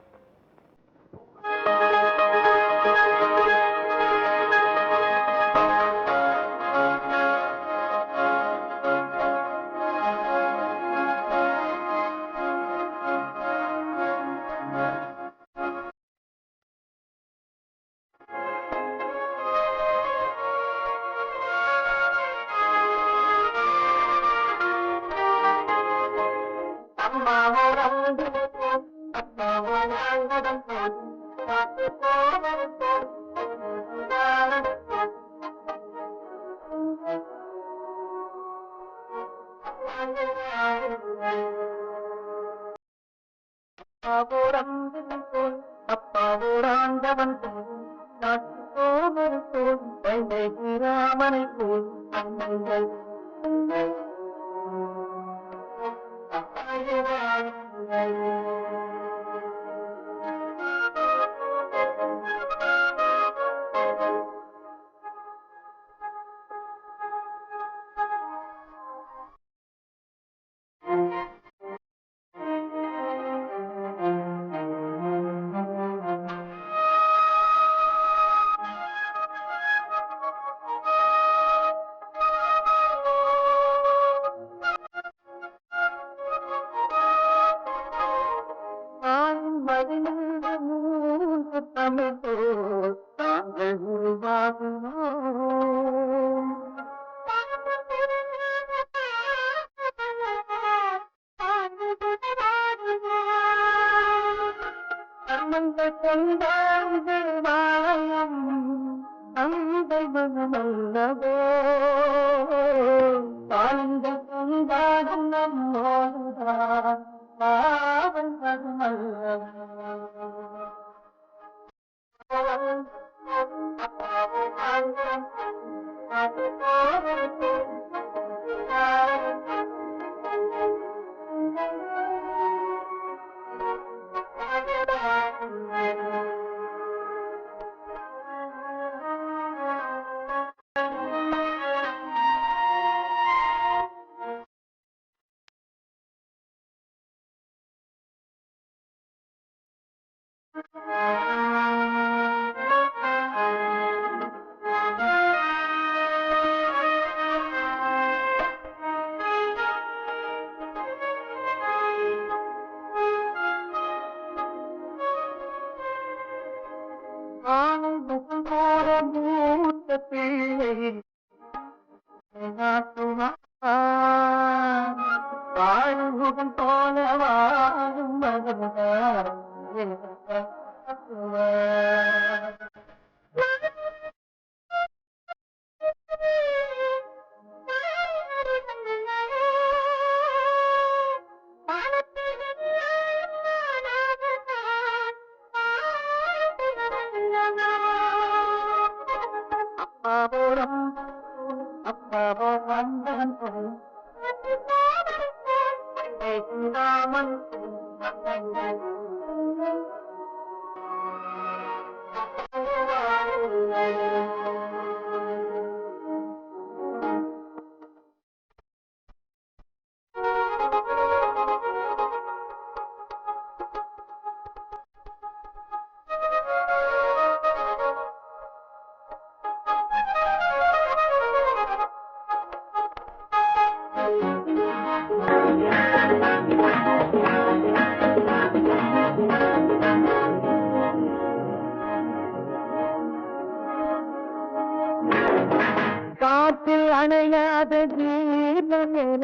காற்றில் அணையாத தீபம் என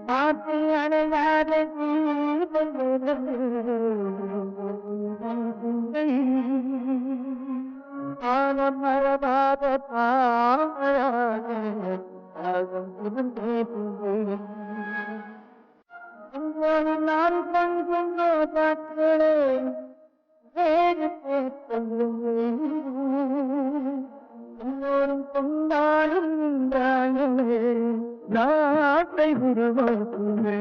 காற்றில் அணையாத தீபம் என மரபாத நான் கொஞ்சம் பார்க்கிறே நாட்டை உருவாக்குமே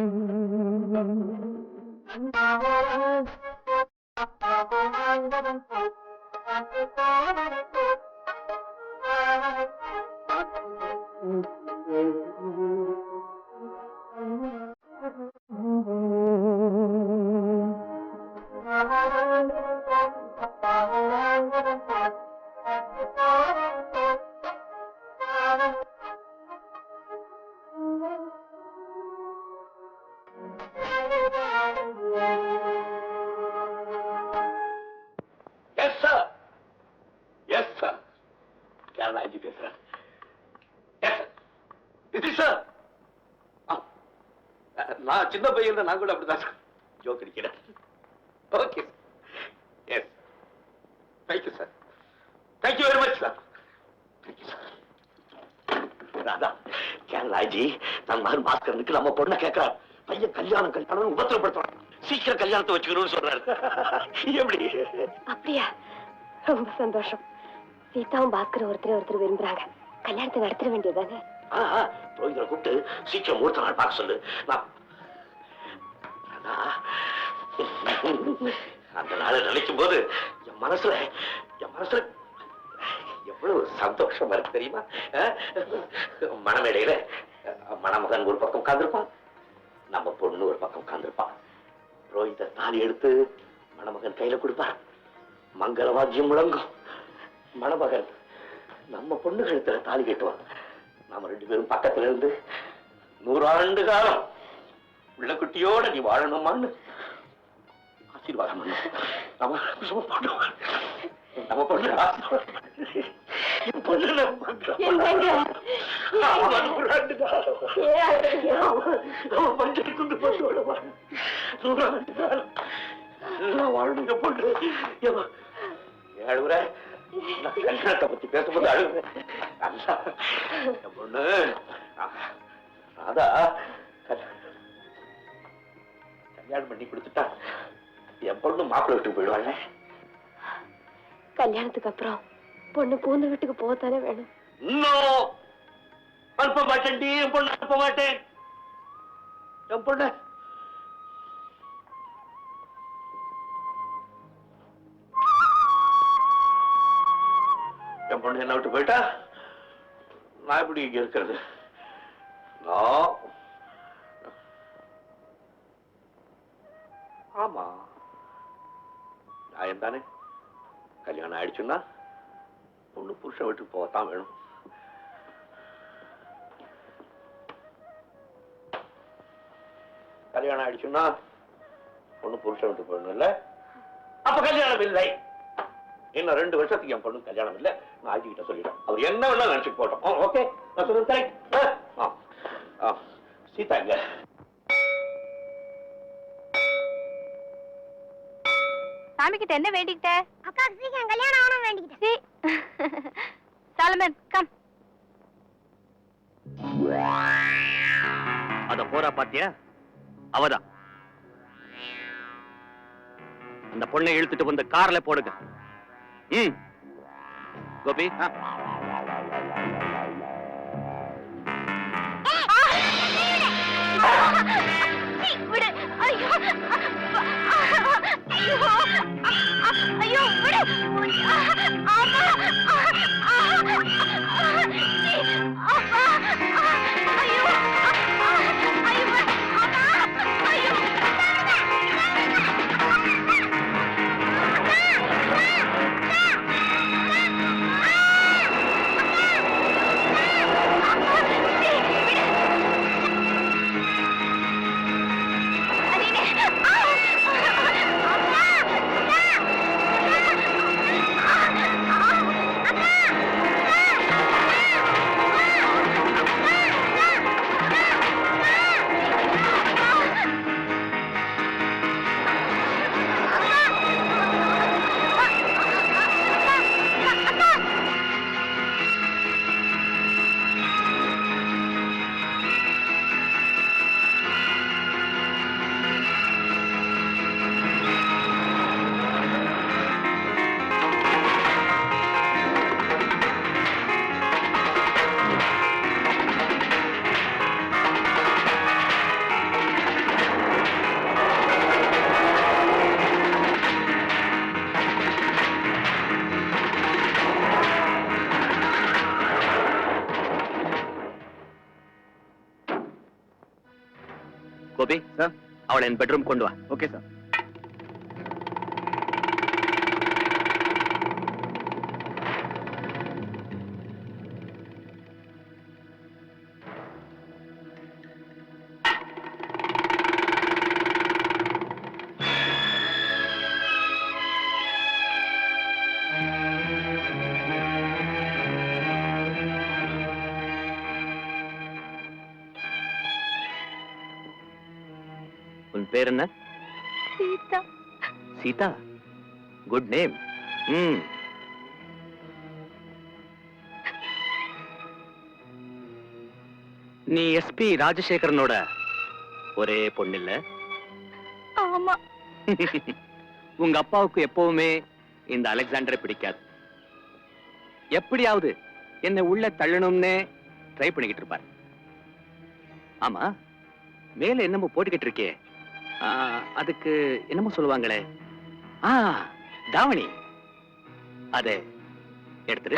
yes sir, yes sir, Keralaji பேசுறேன். இது சார், நான் சின்ன பையன், நான் கூட அப்படிதான் சார் ஜோக் அடிக்கிறேன். Okay, yes, thank you sir, thank you very much sir, thank you sir. Radha, Keralaji தன் மகன் பாஸ்கரனுக்கு நம்ம பொண்ணை கேட்கிறார். பையன் கல்யாணம் கல்யாணம் உபத்திரப்படுத்துறான். சீக்கிரம் கல்யாணத்தை வச்சுக்கணும்னு சொல்றாரு. எப்படி? அப்படியா? ரொம்ப சந்தோஷம். சீதாவும் பாஸ்கர் ஒருத்தர் விரும்புறாங்க. கல்யாணத்தை நடத்த வேண்டியதானே? புரோகிதரை கூப்பிட்டு சீக்கிரம் மூர்த்த நாள் பார்க்க சொல்லு. அந்த நாளை நினைக்கும் போது என் மனசுல எவ்வளவு சந்தோஷமா இருக்கு தெரியுமா? மணமேடையில மணமகன் ஒரு பக்கம் உட்கார்ந்துருப்பான், நம்ம பொண்ணு ஒரு பக்கம் உட்கார்ந்துருப்பான். புரோகிதர் தாலி எடுத்து மணமகன் கையில கொடுப்பார். மங்களவாத்தியம் முழங்கும். மணமகன் நம்ம பொண்ணு கழுத்துல தாலி கட்டுவான். நாம ரெண்டு பேரும் பக்கத்துல இருந்து 100 ஆண்டு காலம் உள்ள குட்டியோட நீ வாழணுமான்னு ஆசீர்வாதம் பண்ணு. நம்ம பொண்ணு என் பொண்ணு மஞ்சள் குண்டு பொண்ணோட வாழ 100 ஆண்டு காலம் வாழணுங்க பொண்ணு. அழுகுற கல்யாணத்தை பத்தி பேசும்போது அழுகுற பொண்ணு. ராதா கல்யாணம் பண்ணி கொடுத்துட்டா என் பொண்ணு மாப்பிள்ளை வீட்டுக்கு போயிடுவாங்க. கல்யாணத்துக்கு அப்புறம் பொண்ணு பூந்த வீட்டுக்கு போகத்தானே வேணும். இன்னும் அனுப்ப மாட்டேன், என் பொண்ணு அனுப்ப மாட்டேன். என் பொண்ணு என்ன விட்டு போயிட்டா நான் எப்படி இங்க இருக்கிறது? ஆமா, நான் தானே கல்யாணம் ஆயிடுச்சுன்னா பொண்ணு புருஷன் வீட்டுக்கு போகத்தான் வேணும். கல்யாணம் ஆயிடுச்சுன்னா பொண்ணு புருஷன் வீட்டுக்கு போயிடணும் இல்ல? அப்ப கல்யாணம் இல்லை. இன்னும் 2 வருஷத்துக்கு என் பொண்ணு கல்யாணம் இல்லை. நான் ஆஜி கிட்ட சொல்லிடுறேன். அவர் என்ன வேணா நினைச்சுட்டு போட்டோம். ஓகே, நான் சொல்லுறேன். சீதாங்க. சாமி கிட்ட என்ன வேண்டிக்கிட்ட? அக்கா சீக்கிரம் கல்யாணம் ஆகணும் வேண்டிக்கிட்டேன். சாலமன் கம். அத போறா பாத்தியா? அவதான். அந்த பொண்ணை இழுத்துட்டு வந்து கார்ல போடுங்க. கோபி, விடு. ஐயோ ஐயோ ஐயோ விடு. அம்மா அப்பா ஐயோ ஐயோ அம்மா ஐயோ கோபி, அவளை என் பெட்ரூம் கொண்டு வா. Okay sir. உன் பேர் என்ன? சீதா. Seetha, good name. நீ எஸ்பி ராஜசேகரனோட ஒரே பொண்ணு இல்ல? ஆமா. உங்க அப்பாவுக்கு எப்பவுமே இந்த அலெக்சாண்டரை பிடிக்காது. எப்படியாவது என்னை உள்ள தள்ளணும்னு ட்ரை பண்ணிக்கிட்டு இருப்பார். ஆமா, மேல என்னமோ போட்டுக்கிட்டு இருக்கே, அதுக்கு என்னமோ சொல்லுவாங்களே, தாவணி, அத எடுத்துரு.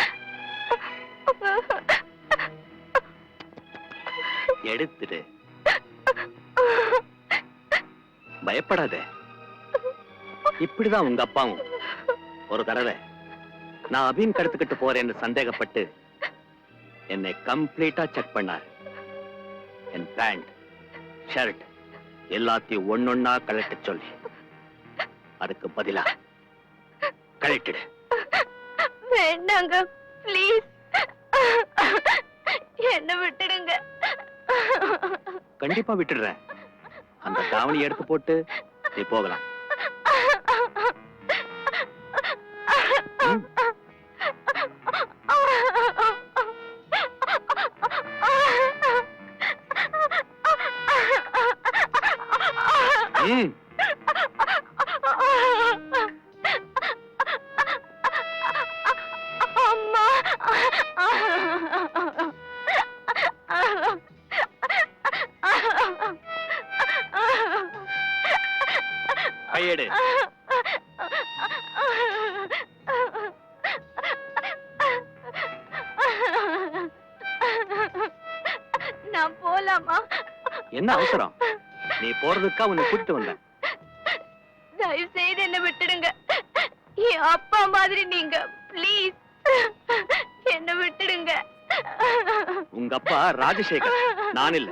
எடுத்துடு. பயப்படாத. இப்படிதான் உங்க அப்பாவும் ஒரு தடவை நான் அபின் கடத்துக்கிட்டு போறேன்னு சந்தேகப்பட்டு என்னை கம்ப்ளீட்டா செக் பண்ணார். என் பேண்ட், ஷர்ட் எல்லாத்தையும் ஒன்னொன்னா கழட்ட சொல்லி, அதுக்கு பதிலா கழட்டிடு. வேண்டாங்க, ப்ளீஸ் என்ன விட்டுடுங்க. கண்டிப்பா விட்டுடுறேன். அந்த தாவணி எடுத்து போட்டு நீ போகலாம். அம்மா, கையெடு. நான் போலாமா? என்ன அவசரம்? நீ போறதுக்கா உன்னை கூட்டிட்டு வந்தேன். தயவு செய்து என்ன விட்டுடுங்க. என் அப்பா மாதிரி நீங்க, ப்ளீஸ் என்ன விட்டுடுங்க. உங்க அப்பா ராஜசேகர், நான் இல்ல.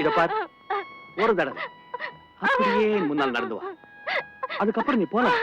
இத பாரு, ஒரு தடவை அப்படியே முன்னால் நடந்து வா. அதுக்கப்புறம் நீ போலாம்.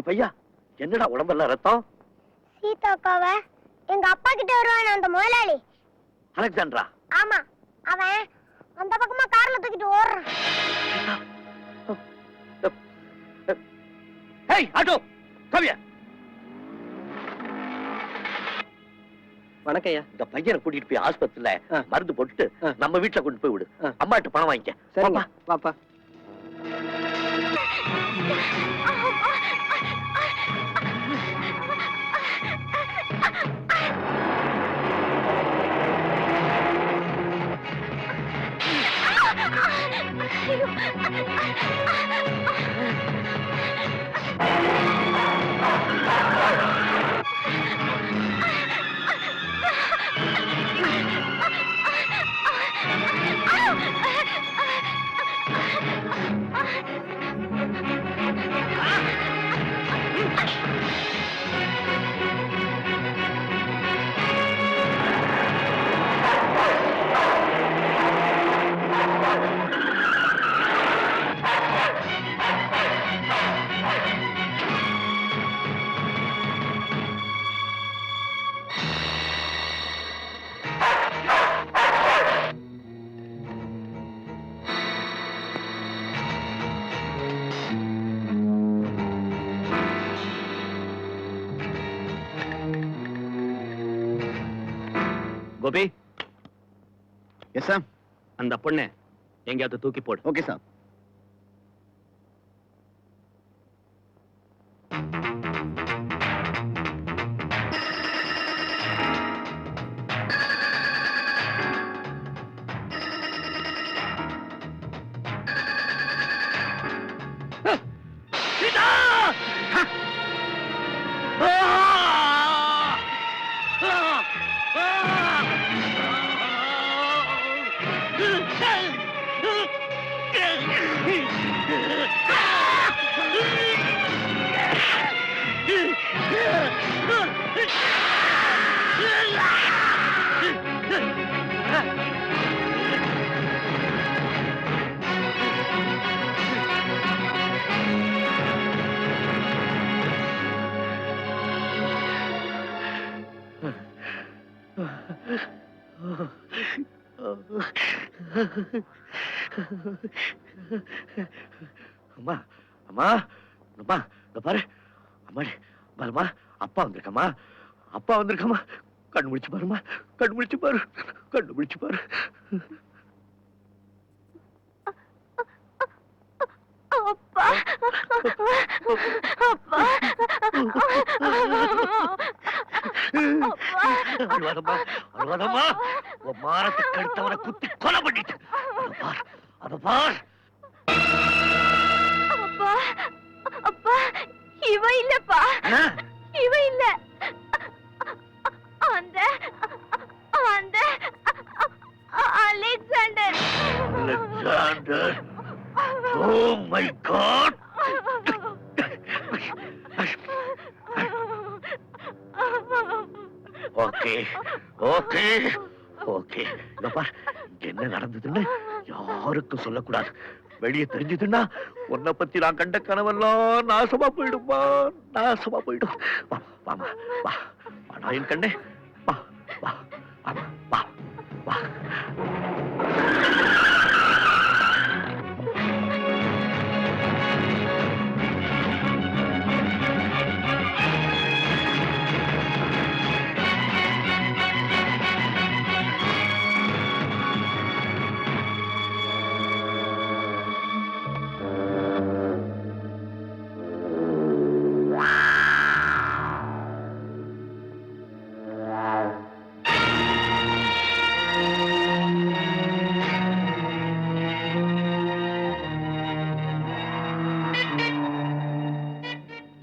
பையா, என்னடா உடம்பெல்லாம் ரத்தம்? சீதா அக்காவை எங்க அப்பா கிட்ட வருவான் அந்த முதலாளி. அலெக்சாண்டரா? ஆமா, அவன் அந்த பக்கமா கார்ல தூக்கிட்டு ஓடுறான். ஹேய் ஆட்டோ, கவியா. வணக்கம்யா. இந்த பையனை கூட்டிட்டு போய் ஆஸ்பத்திரியில மருந்து போட்டுட்டு நம்ம வீட்டுல கொண்டு போய் விடு. அம்மாட்ட பணம் வாங்கிக்க. சரிப்பா, பாப்பா. கோபி. Yes sir. அந்த பொண்ணு எங்கேயாவது தூக்கி போடு. Okay sir. அம்மா, அம்மா, அம்மா, இங்க பாரு. அம்மாடி, பாருமா, அப்பா வந்திருக்கம்மா. அப்பா வந்திருக்கம்மா. கண்ணு முடிச்சு பாருமா. கண்ணு முடிச்சு பாரு. கண்ணு முடிச்சு பாரு. அப்பா, அப்பா, அழுவாதம்மா, அழுவாதம்மா. உன் மாரத்துக்கு அடுத்தவனை குத்தி கொலை பண்ணிட்டு. அதை பார், அதை பார். அப்பா, அப்பா, இவ இல்லப்பா, இவ இல்ல. அந்த அந்த Alexander. Alexander. Oh my God! Okay, okay, okay. இங்க பார், இங்க என்ன நடந்ததுன்னு யாருக்கும் சொல்லக்கூடாது. வெளியே தெரிஞ்சதுன்னா உன்னை பத்தி நான் கண்ட கனவெல்லாம் நாசமா போயிடுமா, நாசமா போயிடும். வா, வாமா, வா, வாடா என் கண்ணே. வா, வா, வாமா, வா, வா.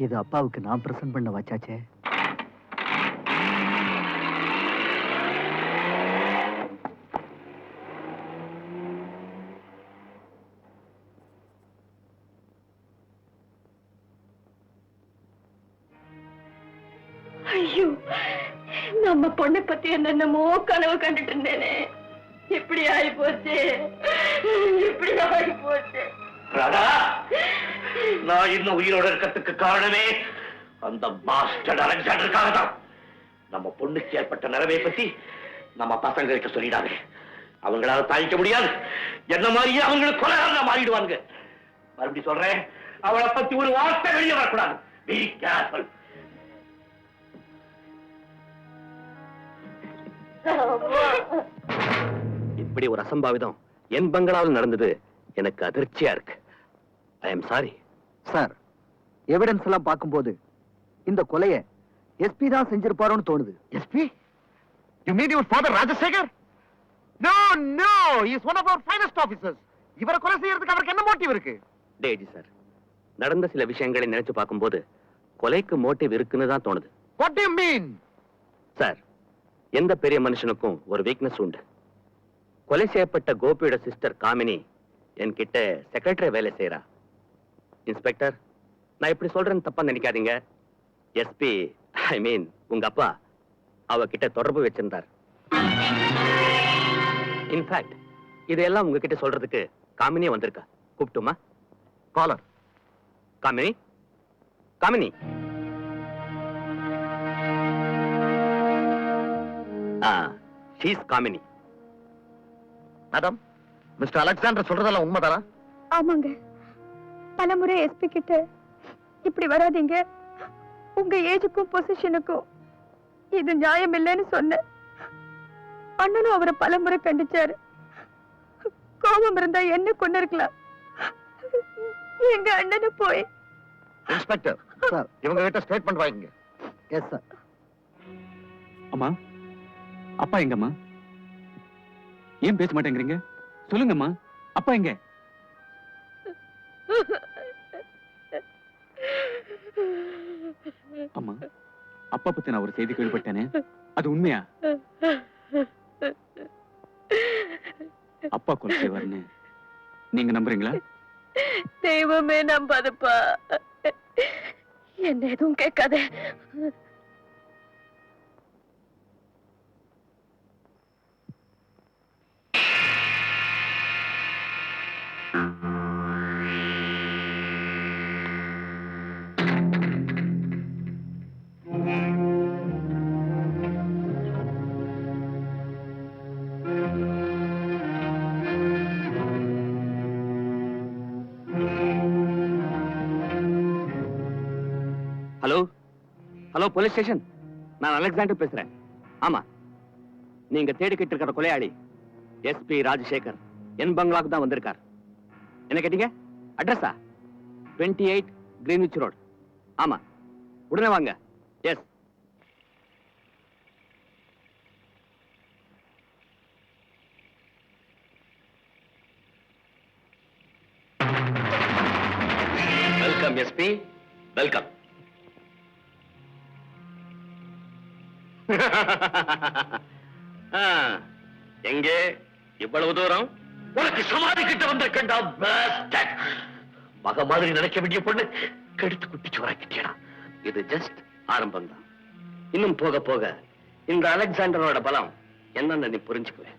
இது அப்பாவுக்கு நான் பிரசன்ட் பண்ண வச்சாச்சே. ஐயோ, நம்ம பொண்ணை பத்தி என்னென்னமோ கனவு கண்டுட்டு இருந்தேனே, இப்படி ஆகி போச்சு, இப்படி ஆகி போச்சு. ராதா, நான் இன்னும் உயிரோட இருக்கிறதுக்கு காரணமே அந்த பாஸ்டர்ட் அலெக்சாண்டருக்காக தான். நம்ம பொண்ணுக்கு ஏற்பட்ட நிலைமை பத்தி நம்ம பசங்களுக்கு சொல்லிடாது. அவங்களால தாங்கிக்க முடியாது. என்ன மாதிரியே அவங்களுக்கு கொலைகாரனா மாறிடுவாங்க. மறுபடியும் சொல்றேன், அவளை பத்தி ஒரு வார்த்தை வெளியே வரக்கூடாது. Be careful. இப்படி ஒரு அசம்பாவிதம் என் பங்களாவில் நடந்தது எனக்கு அதிர்ச்சியா இருக்கு. I am sorry sir. Evidence எல்லாம் பார்க்கும்போது இந்த கொலையை எஸ்பி தான் செஞ்சிருப்பாரோன்னு தோணுது. SP, you mean your father Rajasekhar? No no, he is one of our finest officers. இவரை கொலை செய்யறதுக்கு அவருக்கு என்ன மோட்டிவ் இருக்கு? டேஜி சார், நடந்த சில விஷயங்களை நினைச்சு பார்க்கும்போது கொலைக்கு மோட்டிவ் இருக்குன்னு தான் தோணுது. What to you mean? Sir, எந்த பெரிய மனுஷனுக்கும் ஒரு வீக்னஸ் உண்டு. கொலை செய்யப்பட்ட கோபியோட சிஸ்டர் காமினி என்கிட்ட செக்ரட்டரி வேலை செய்யறா. இன்ஸ்பெக்டர், நான் இப்படி சொல்றேன்னு தப்பா நினைக்காதீங்க. எஸ்பி, ஐ மீன் உங்க அப்பா அவகிட்ட தொடர்பு வச்சிருந்தார். இன்ஃபேக்ட் இதெல்லாம் உங்ககிட்ட சொல்றதுக்கு காமினியே வந்திருக்கா. கூப்பிட்டுமா? Call her. Kamini, Kamini. She's Kamini. Madam, mister Alexander சொல்றதெல்லாம் உண்மைதானா? ஆமாங்க, பலமுறை எஸ்பி கிட்ட இப்படி வராதீங்க, உங்க ஏஜுக்கும் பொசிஷனுக்கும் இது நியாயம் இல்லைன்னு சொன்ன. அண்ணனும் அவரை பலமுறை கண்டிச்சாரு. கோபம் இருந்தா என்ன கொண்டு இருக்கலாம். எங்க அண்ணனு போய். இன்ஸ்பெக்டர் சார், இவங்க கிட்ட ஸ்டேட்மெண்ட் வாங்கிங்க. Yes sir. அம்மா, அப்பா எங்கம்மா? ஏன் பேச மாட்டேங்கிறீங்க? சொல்லுங்கம்மா, அப்பா எங்க? அம்மா, அப்பா பத்தி நான் ஒரு செய்தி கேள்விப்பட்டேனே, அது உண்மையா? அப்பா கொலை செய்வார்னு நீங்க நம்புறீங்களா? தெய்வமே நம்பாதப்பா, என்ன எதுவும் கேட்காத. Hello hello, police station. நான் அலெக்சாண்டர் பேசுறேன். ஆமா, நீங்க தேடிக்கிட்டு இருக்கிற கொலையாளி எஸ்பி ராஜசேகர் என் பங்களாக்கு தான் வந்திருக்கார். என்ன கேட்டீங்க? அட்ரஸா? 28 கிரீன்விச் ரோட். ஆமா, உடனே வாங்க. எஸ். Welcome SP, welcome. எங்கே இவ்வளவு தூரம்? உனக்கு சமாதி கிட்ட வந்திருக்கா. மக மாதிரி நினைக்க வேண்டிய பொண்ணு கெடுத்து குட்டிச்சு வராக்கிட்டா. இது ஜஸ்ட் ஆரம்பம் தான். இன்னும் போக போக இந்த அலெக்சாண்டரோட பலம் என்னன்னு நீ புரிஞ்சுக்குவேன்.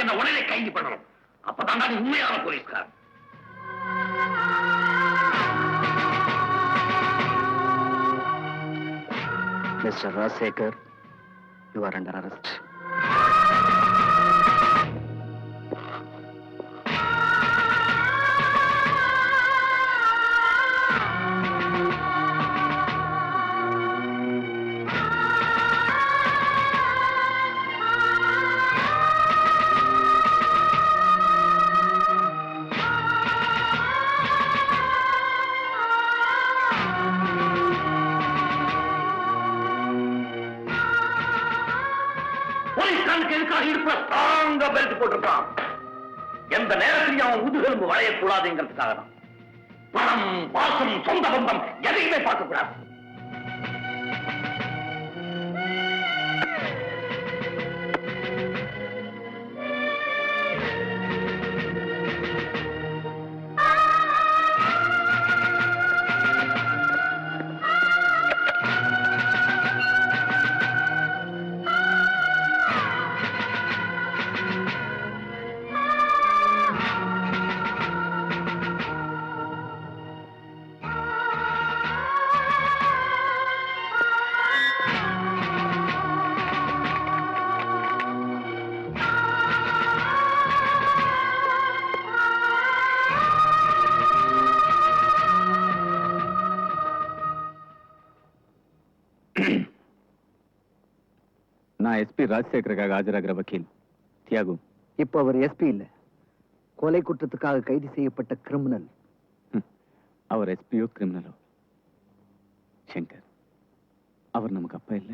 என்ன உடனே கைது பண்ணணும். அப்பதான் நான் உண்மையான போலீஸ்காரன். Mister Rajasekhar, you are under arrest. போலீஸ்காரனுக்கு எதுக்காக இடுப்புல ஸ்ட்ராங்கா பெல்ட் போட்டிருக்கான்? எந்த நேரத்திலையும் அவன் முதுகெலும்பு வளையக்கூடாதுங்கிறதுக்காக தான். பணம், பாசம், சொந்த பந்தம் எதையுமே பார்க்க கூடாது. நான் எஸ்பி ராஜசேகருக்காக ஆஜராகிற வக்கீல் தியாகு. இப்ப அவர் எஸ்பி இல்ல, கொலை குற்றத்துக்காக கைது செய்யப்பட்ட கிரிமினல். அவர் எஸ்பியோ கிரிமினலோ சங்கர், அவர் நமக்கு அப்பா இல்ல.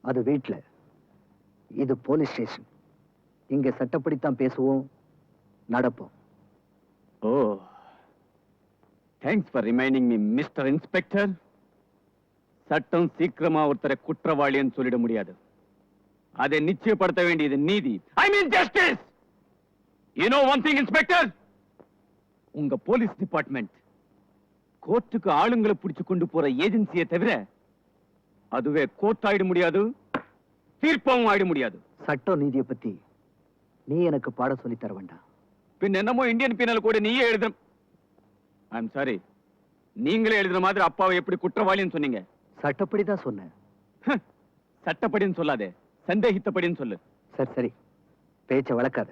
அது வீட்ல, இது போலீஸ் ஸ்டேஷன். இங்க சட்டப்படித்தான் பேசுவோம், நடப்போம். Oh, thanks for reminding me mister inspector. சட்டம் சீக்கிரமா ஒருத்தரை குற்றவாளின்னு சொல்லிட முடியாது. அதை நிச்சயப்படுத்த வேண்டியது நீதி. I mean justice. You know one thing inspector, உங்க போலீஸ் டிபார்ட்மெண்ட் கோர்ட்டுக்கு ஆளுங்களை பிடிச்சு கொண்டு போற ஏஜென்சியை தவிர அதுவே கோர்ட் ஆயிட முடியாது, தீர்ப்பமும் ஆயிட முடியாது. சட்டம் நீதியை பத்தி நீ எனக்கு பாட சொல்லி தர வேண்டாம். பின் என்னமோ இந்தியன் பீனல் கூட நீயே எழுதுற. ஐ எம் சாரி, நீங்களே எழுதுற மாதிரி அப்பாவை எப்படி குற்றவாளின்னு சொன்னீங்க? சட்டப்படிதான் சொன்னேன். சட்டப்படின்னு சொல்லாதே, சந்தேகித்தபடின்னு சொல்லு. சரி சரி, பேச்ச வளர்க்காத,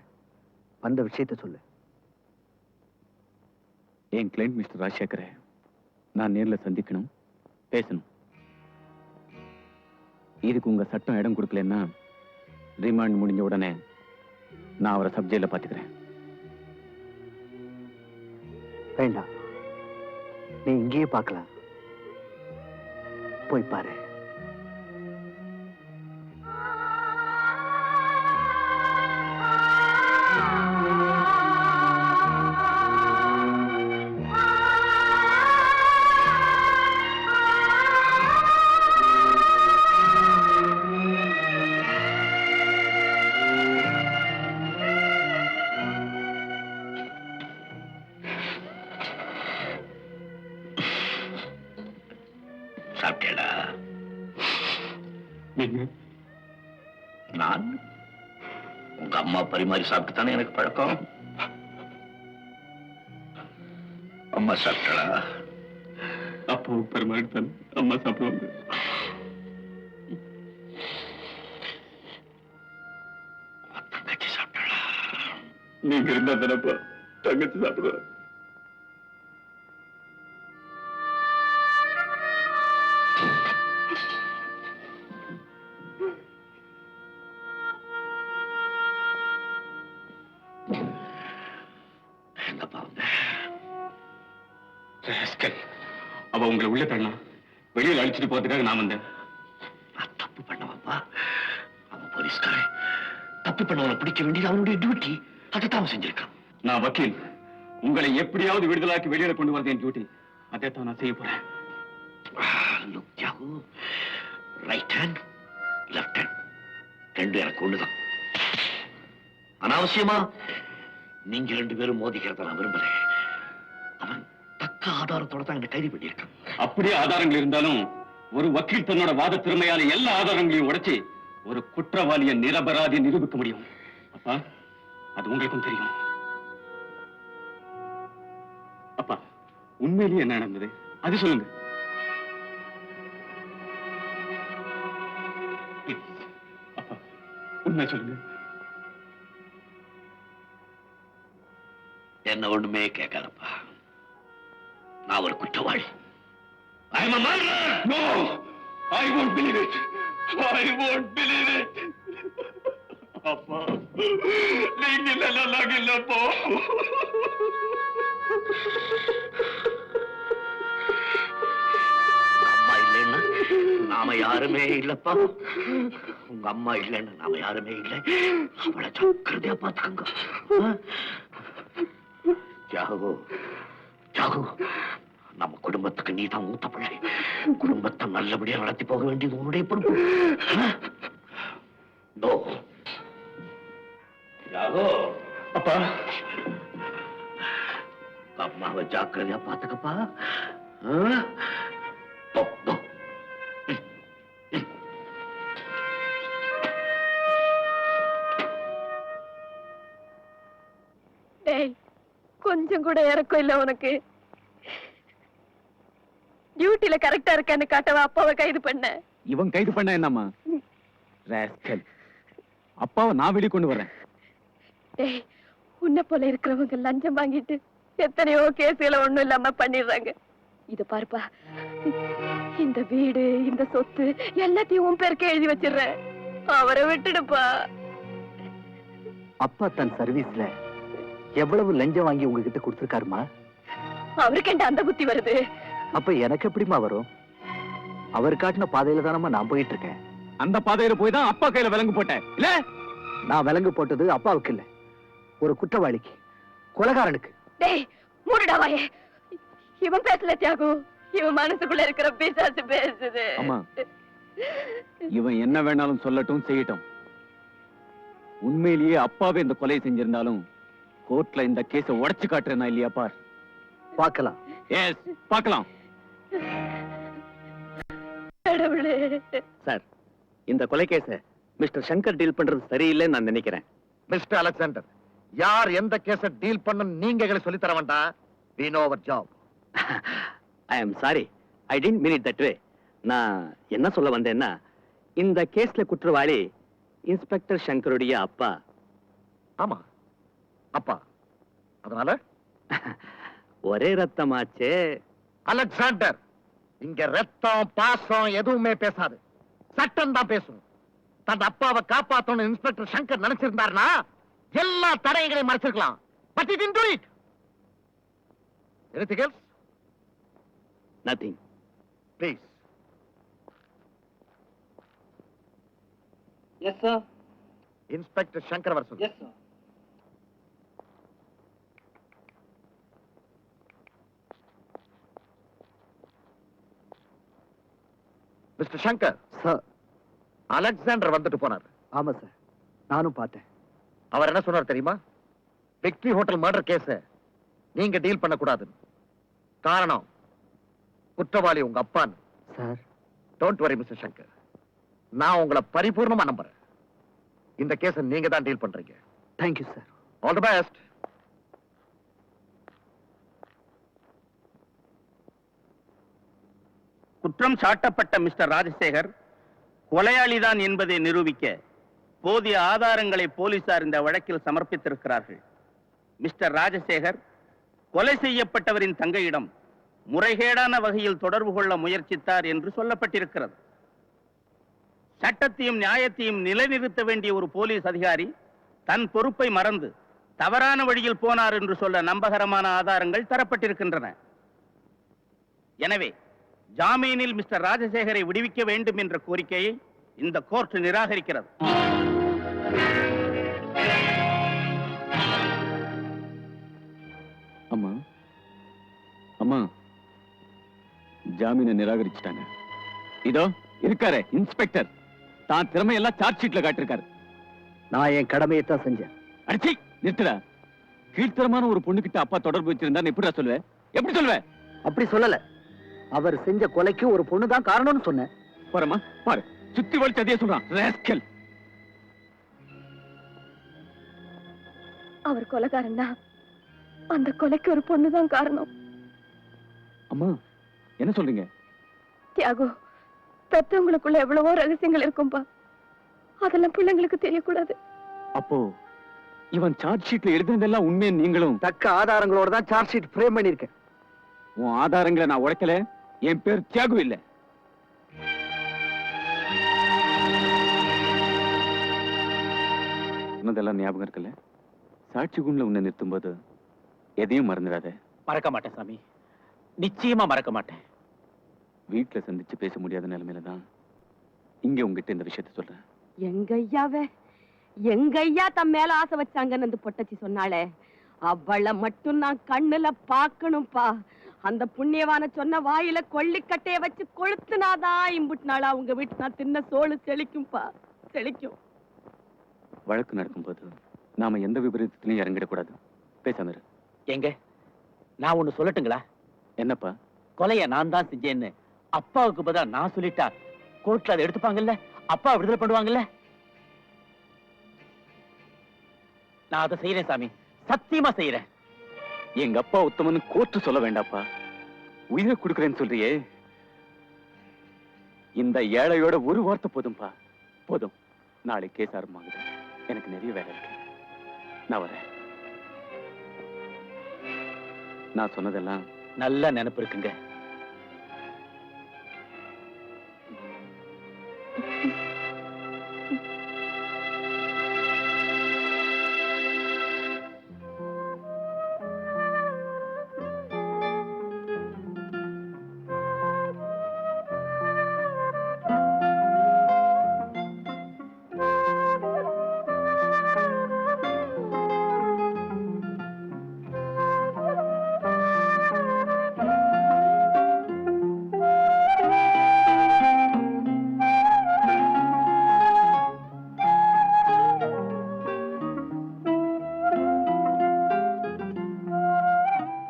வந்த விஷயத்தை சொல்லு. என் கிளைண்ட் மிஸ்டர் ராஜசேகரை நான் நேர்ல சந்திக்கணும், பேசணும். இதுக்கு உங்க சட்டம் இடம் கொடுக்கலன்னா ரிமாண்ட் முடிஞ்ச உடனே நான் அவரை சப்ஜெக்ட்ல பாத்துக்கிறேன். வேண்டாம், நீ இங்கேயே பார்க்கலாம், போய் பாரு. சாப்பிட்டேடா? நான் உங்க அம்மா பரிமாறி சாப்பிட்டு தானே எனக்கு பழக்கம். அம்மா சாப்பிட்டா? அப்போ பரிமாறித்தான் அம்மா சாப்பிடுவாங்க. தங்கச்சி சாப்பிட்டா? நீங்க இருந்தா தானப்பா தங்கச்சி சாப்பிடுவா. அவ உங்களை உள்ள தள்ளா வெளியில் அழிச்சிட்டு போறதுக்காக நான் வந்தேன். நான் தப்பு பண்ணவப்பா. அவன் போலீஸ்காரன். தப்பு பண்ணவனை பிடிக்க வேண்டியது அவனுடைய டியூட்டி. அதைத்தான் செஞ்சிருக்கான். நான் வக்கீல், உங்களை எப்படியாவது விடுதலாக்கி வெளியில கொண்டு வரது என் டியூட்டி. அதைத்தான் நான் செய்ய போறேன். ரைட் ஹேண்ட், லெஃப்ட் ஹேண்ட் ரெண்டு எனக்கு ஒண்ணுதான். அனாவசியமா நீங்க ரெண்டு பேரும் மோதிக்கிறத நான் விரும்புறேன். அவன் தக்க ஆதாரத்தோட தான் என்ன கைது பண்ணியிருக்கான். அப்படியே ஆதாரங்கள் இருந்தாலும் ஒரு வக்கீல் தன்னோட வாத திறமையால எல்லா ஆதாரங்களையும் உடைச்சு ஒரு குற்றவாளியை நிரபராதி நிரூபிக்க முடியும். அப்பா, அது உங்களுக்கும் தெரியும். அப்பா, உண்மையிலேயே என்ன நடந்தது அது சொல்லுங்க. அப்பா, உண்மை சொல்லுங்க. என்ன ஒண்ணுமே கேட்காதப்பா. நான் ஒரு குற்றவாளி. I am a murderer. No, I won't believe it. I won't believe it. அப்பா, நீங்க நல்லா இல்லப்போ. அம்மா இல்லைன்னா நாம நாம யாருமே இல்லப்பா. உங்க அம்மா இல்லைன்னு நாம யாருமே இல்லை. அவளை ஜாக்கிரதையா பாத்துக்கோங்க. ஜாகு, ஜாகு, நம்ம குடும்பத்துக்கு நீ தான் மூத்த பிள்ளை. குடும்பத்தை நல்லபடியா நடத்தி போக வேண்டியது உன்னுடைய பொறுப்பு. ஜாகு, அப்பா, அம்மாவை ஜாக்கிரதையா பாத்துக்கப்பா. டேய், கொஞ்சம் கூட இறக்கம் இல்ல உனக்கு. டியூட்டில கரெக்டா இருக்கான்னு காட்டவா அப்பாவை கைது பண்ண. இவன் கைது பண்ண என்னம்மா? ராஸ்கல். அப்பாவை நான் வெளியே கொண்டு வரேன். டேய், உன்னை போல இருக்கிறவங்க லஞ்சம் வாங்கிட்டு எத்தனையோ கேஸ்களை ஒண்ணும் இல்லாம பண்ணிடுறாங்க. இத பாருப்பா, இந்த வீடு, இந்த சொத்து எல்லாத்தையும் உன் பேருக்கே எழுதி வச்சிடுறேன். அவரை விட்டுடுப்பா. அப்பா தன் சர்வீஸ்ல எவ்வளவு லஞ்சம் வாங்கி உங்ககிட்ட கொடுத்திருக்காருமா? அவருக்கு என்ன அந்த புத்தி வருது? அப்ப எனக்கு எப்படிமா வரும்? அவர் காட்டின பாதையில தானம்மா நான் போயிட்டு இருக்கேன். அந்த பாதையில போய் தான் அப்பா கையில விலங்கு போட்டேன் இல்ல? நான் விலங்கு போட்டது அப்பாவுக்கு இல்ல, ஒரு குற்றவாளிக்கு, கொலைகாரனுக்கு. டேய், மூடுடா வாயே. இவன் பேசல தியாகு, இவன் மனசுக்குள்ள இருக்கிற பிசாசு பேசுது. அம்மா, இவன் என்ன வேணாலும் சொல்லட்டும், செய்யட்டும். உண்மையிலேயே அப்பாவே இந்த கொலை செஞ்சிருந்தாலும் கோர்ட்ல இந்த கேஸ உடைச்சு காட்டுறேனா இல்லையா பார். பார்க்கலாம். எஸ், பார்க்கலாம். கடவுளே. சார், இந்த கொலை கேஸ மிஸ்டர் சங்கர் டீல் பண்றது சரியில்லைன்னு நான் நினைக்கிறேன். மிஸ்டர் அலெக்சாண்டர், யார் எந்த கேஸ டீல் பண்ண நீங்க எங்களுக்கு சொல்லி தர வேண்டாம். We know our job. I am sorry, I didn't mean it that way. நான் என்ன சொல்ல வந்தேன்னா, இந்த கேஸ்ல குற்றவாளி இன்ஸ்பெக்டர் சங்கருடைய அப்பா. ஆமா, அப்பா. அதனால ஒரே ரத்தமாச்சே. அலெக்சாண்டர், இங்க ரத்தம் பாசம் எதுவுமே பேசாது, சட்டம் தான் பேசும். தன் அப்பாவை காப்பாத்தணும் இன்ஸ்பெக்டர் சங்கர் நினைச்சிருந்தாருன்னா எல்லா தடயங்களையும் மறைச்சிருக்கலாம். But he didn't do it. Anything else? Nothing. Please. Yes sir. Inspector Shankar வர சொல்லு. Yes sir. Mister Shankar, sir. Alexander வந்துட்டு போனார். ஆமா சார், நானும் பார்த்தேன். அவர் என்ன சொன்னார் தெரியுமா? விக்டரி ஹோட்டல் மர்டர் கேஸ நீங்க டீல் பண்ண கூடாது. காரணம், குற்றவாளி உங்க அப்பான்னு. Sir, don't worry mister Shankar, நான் உங்களை பரிபூர்ணமா நம்புறேன். இந்த கேஸ நீங்க தான் டீல் பண்றீங்க. Thank you sir. All the best. குற்றம் சாட்டப்பட்ட மிஸ்டர் ராஜசேகர் கொலையாளிதான் என்பதை நிரூபிக்க போதிய ஆதாரங்களை போலீசார் இந்த வழக்கில் சமர்ப்பித்திருக்கிறார்கள். மிஸ்டர் ராஜசேகர் கொலை செய்யப்பட்டவரின் தங்கையிடம் முறைகேடான வகையில் தொடர்பு கொள்ள முயற்சித்தார் என்று சொல்லப்பட்டிருக்கிறது. சட்டத்தையும் நியாயத்தையும் நிலைநிறுத்த வேண்டிய ஒரு போலீஸ் அதிகாரி தன் பொறுப்பை மறந்து தவறான வழியில் போனார் என்று சொல்ல நம்பகரமான ஆதாரங்கள் தரப்பட்டிருக்கின்றன. எனவே ஜாமீனில் மிஸ்டர் ராஜசேகரை விடுவிக்க வேண்டும் என்ற கோரிக்கையை இந்த கோர்ட் நிராகரிக்கிறது. அம்மா, அம்மா, ஜாமீனை நிராகரிச்சுட்டாங்க. இதோ இருக்காரு இன்ஸ்பெக்டர், தான் திறமையெல்லாம் சார்ஜ் ஷீட்ல காட்டிருக்காரு. நான் என் கடமையை தான் செஞ்சேன். அடிச்சி நிறுத்துடா. கீழ்த்தரமான ஒரு பொண்ணுகிட்ட அப்பா தொடர்பு வச்சிருந்தா எப்படிடா சொல்லுவேன்? எப்படி சொல்லுவேன்? அப்படி சொல்லல, அவர் செஞ்ச கொலைக்கு ஒரு பொண்ணு தான் காரணம்னு சொன்னேன். பாருமா, பாரு, சுத்தி வலிச்சு அதே சொல்றான். ராஸ்கல். அவர் கொலைகாரன்னா அந்த கொலைக்கு ஒரு பொண்ணுதான் காரணம். அம்மா, என்ன சொல்றீங்க? தியாகு, பெற்றவங்களுக்குள்ள எவ்வளவோ ரகசியங்கள் இருக்கும்பா, அதெல்லாம் பிள்ளைங்களுக்கு தெரியக்கூடாது. அப்போ இவன் சார்ஜ் ஷீட்ல எழுதுனதெல்லாம் உண்மை. நீங்களும் தக்க ஆதாரங்களோட தான் சார்ஜ் ஷீட் ஃப்ரேம் பண்ணிருக்கேன். உன் ஆதாரங்களை நான் உடைக்கல. என் பேர் தியாகு இல்ல. சொன்னதெல்லாம் ஞாபகம் இருக்குல்ல? சாட்சி குண்ல உன்னை நிறுத்தும் போது எதையும் மறந்துடாத. மறக்க மாட்டேன் சாமி, நிச்சயமா மறக்க மாட்டேன். வீட்டுல சந்திச்சு பேச முடியாத நிலைமையில தான் இங்க உங்ககிட்ட இந்த விஷயத்த சொல்றேன். எங்க ஐயா தம் மேல ஆசை வச்சாங்கன்னு அந்த பொட்டச்சி சொன்னாளே, அவளை மட்டும் நான் கண்ணுல பாக்கணும்பா. அந்த புண்ணியவான சொன்ன வாயில கொள்ளிக்கட்டைய வச்சு கொளுத்துனாதான் இம்புட்டு நாளா உங்க வீட்டு நான் தின்ன சோளு செழிக்கும்பா, செழிக்கும். வழக்கு நடக்கும்போது நாம எந்த விபரீதத்திலையும் இறங்கிடக்கூடாது. பேசாம இரு. எங்க நான் ஒண்ணு சொல்லட்டுங்களா? என்னப்பா? கொலைய நான் தான் செஞ்சேன்னு அப்பாவுக்கு பதிலா நான் சொல்லிட்டா கோர்ட்ல அதை எடுத்துப்பாங்கல்ல, அப்பா விடுதலை பண்ணுவாங்கல்ல. நான் அதை செய்யறேன் சாமி, சத்தியமா செய்யறேன். எங்க அப்பா உத்தமன்னு கோர்ட்டு சொல்ல வேண்டாப்பா, உயிரை கொடுக்கறேன்னு சொல்றியே. இந்த ஏழையோட ஒரு வார்த்தை போதும்பா, போதும். நாளை கேஸ் ஆரம்பமாகுது, எனக்கு நிறைய வேலை இருக்கு. நான் வரேன். நான் சொன்னதெல்லாம் நல்ல நினைப்பு இருக்குங்க.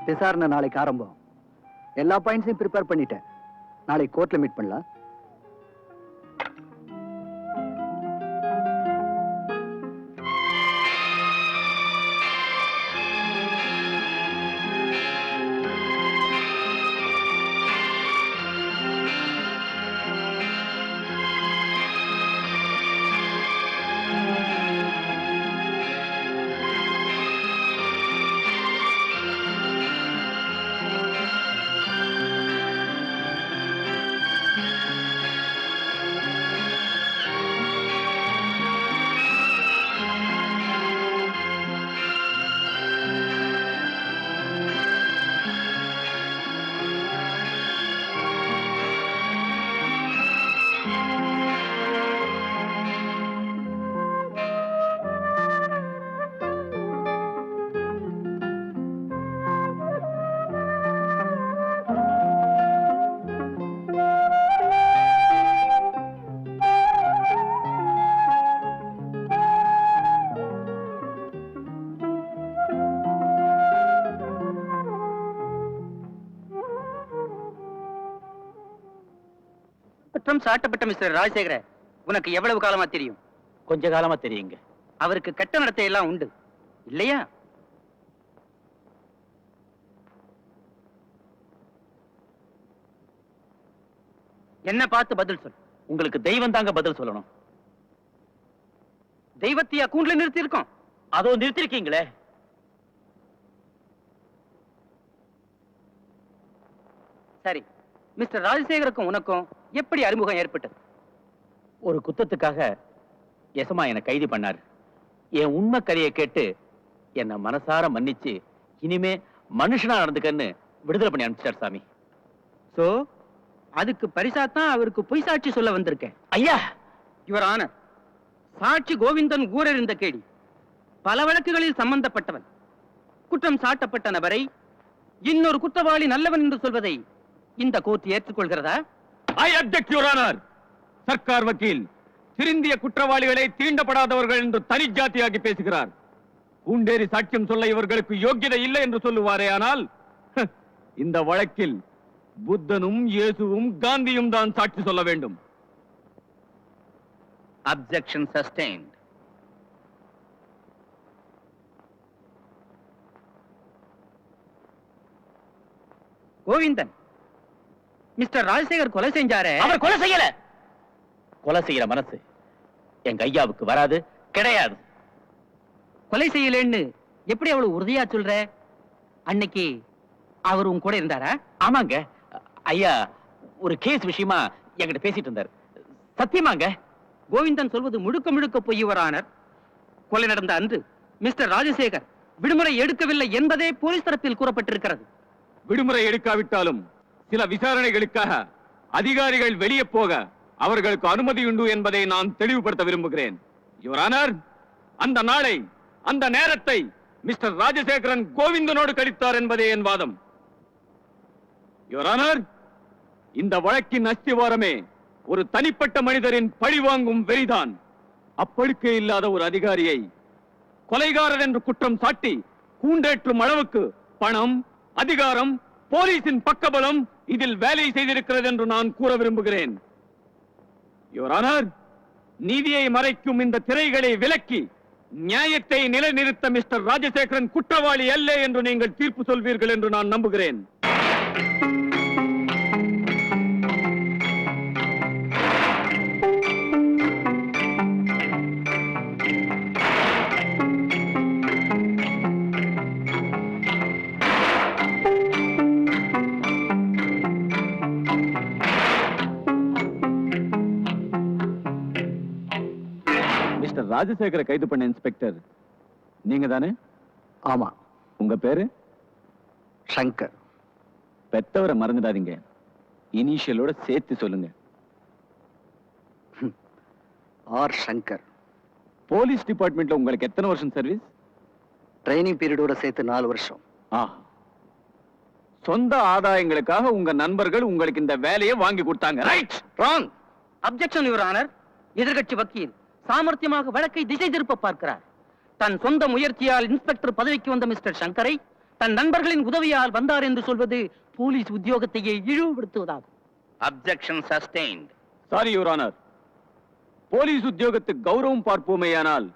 விசாரணை நாளைக்கு ஆரம்பம். எல்லா பாயிண்ட்ஸையும் ப்ரிப்பேர் பண்ணிட்டேன். நாளைக்கு கோர்ட்ல மீட் பண்ணலாம். குற்றம் சாட்டப்பட்ட மிஸ்டர் ராஜசேகர உனக்கு எவ்வளவு காலமா தெரியும்? கொஞ்ச காலமா தெரியுங்க. அவருக்கு கெட்ட நடத்தை எல்லாம் உண்டு இல்லையா? என்ன பார்த்து பதில் சொல். உங்களுக்கு தெய்வம் தாங்க பதில் சொல்லணும். தெய்வத்தையா கூண்டுல நிறுத்தி இருக்கோம்? அதோ நிறுத்திருக்கீங்களே. சரி, மிஸ்டர் ராஜசேகருக்கும் உனக்கும் எப்படி அறிமுகம் ஏற்பட்டது? ஒரு குத்தத்துக்காக எசமா என்னை கைது பண்ணாரு. என் உண்மை கதையை கேட்டு என்னை மனசார மன்னிச்சு இனிமே மனுஷனா நடந்துக்கன்னு விடுதலை பண்ணி அனுப்பிச்சார் சாமி. சோ அதுக்கு பரிசாத்தான் அவருக்கு பொய் சாட்சி சொல்ல வந்திருக்கேன். ஐயா, யுவர் ஆனர், சாட்சி கோவிந்தன் ஊரறிந்த கேடி, பல வழக்குகளில் சம்பந்தப்பட்டவன். குற்றம் சாட்டப்பட்ட நபரை இன்னொரு குற்றவாளி நல்லவன் என்று சொல்வதை இந்த கோர்ட் ஏற்றுக்கொள்கிறதா? I object your honour. சர்க்கார் வக்கீல் திருந்திய குற்றவாளிகளை தீண்டப்படாதவர்கள் என்று தனி ஜாத்தியாகி பேசுகிறார். பூண்டேரி சாட்சியம் சொல்ல இவர்களுக்கு யோக்கியதை இல்லை என்று சொல்லுவாரே. ஆனால் இந்த வழக்கில் புத்தனும் இயேசுவும் காந்தியும் தான் சாட்சி சொல்ல வேண்டும். Objection sustained. Govindan, mister Rajasekhar கொலை செஞ்சாரே, அவர் கொலை செய்யல. கொலை செய்யற மனசு எங்க ஐயாவுக்கு வராது, கிடையாது. கொலை செய்யலன்னு எப்படி அவ்வளவு உறுதியா சொல்ற? அன்னைக்கு அவர் உன் கூட இருந்தாரா? ஆமாங்க, ஐயா ஒரு கேஸ் விஷயமா என்கிட்ட பேசிட்டு இருந்தார். சத்தியமாங்க. கோவிந்தன் சொல்வது முழுக்க முழுக்க பொய் யுவர் ஆனர். கொலை நடந்த அன்று மிஸ்டர் ராஜசேகர் விடுமுறை எடுக்கவில்லை என்பதே போலீஸ் தரப்பில் கூறப்பட்டிருக்கிறது. விடுமுறை எடுக்காவிட்டாலும் சில விசாரணைகளுக்காக அதிகாரிகள் வெளியே போக அவர்களுக்கு அனுமதி உண்டு என்பதை நான் தெளிவுபடுத்த விரும்புகிறேன். யுவர் ஆனர், அந்த நாளை, அந்த நேரத்தை மிஸ்டர் ராஜசேகரன் கோவிந்தனோடு கழித்தார் என்பதே என் வாதம். யுவர் ஆனர், இந்த வழக்கின் அஸ்திவாரமே ஒரு தனிப்பட்ட மனிதரின் பழிவாங்கும் வெறிதான். அப்பழுக்கே இல்லாத ஒரு அதிகாரியை கொலைகாரர் என்று குற்றம் சாட்டி கூண்டேற்றும் அளவுக்கு பணம், அதிகாரம், போலீசின் பக்கபலம் இதில் வேலை செய்திருக்கிறது என்று நான் கூற விரும்புகிறேன். யுவர் ஆனர், நீதியை மறைக்கும் இந்த திரைகளை விலக்கி நியாயத்தை நிலைநிறுத்த மிஸ்டர் ராஜசேகரன் குற்றவாளி அல்ல என்று நீங்கள் தீர்ப்பு சொல்வீர்கள் என்று நான் நம்புகிறேன். மிஸ்டர் ராஜசேகரை கைது பண்ண இன்ஸ்பெக்டர் நீங்க தானே? ஆமா. உங்க பேரு? சங்கர். பெத்தவரை மறந்துடாதீங்க, இனிஷியலோட சேர்த்து சொல்லுங்க. ஆர் சங்கர். போலீஸ் டிபார்ட்மெண்ட்ல உங்களுக்கு எத்தனை வருஷம் சர்வீஸ்? ட்ரைனிங் பீரியடோட சேர்த்து 4 வருஷம். சொந்த ஆதாயங்களுக்காக உங்க நண்பர்கள் உங்களுக்கு இந்த வேலையை வாங்கி கொடுத்தாங்க. Right? Wrong. Objection your honour. எதிர்க்கட்சி வக்கீல் சாமர்த்தியமாக வழக்கை திசை திருப்ப பார்க்கிறார். தன் சொந்த முயற்சியால் இன்ஸ்பெக்டர் பதவிக்கு வந்த மிஸ்டர் சங்கரை தன் நண்பர்களின் உதவியால் வந்தார் என்று சொல்வது போலீஸ் உத்தியோகத்தையே இழிவுபடுத்துவதாகும். Objection sustained. Sorry your honour. Police உத்தியோகத்துக்கு கௌரவம் பார்ப்போமேயானால்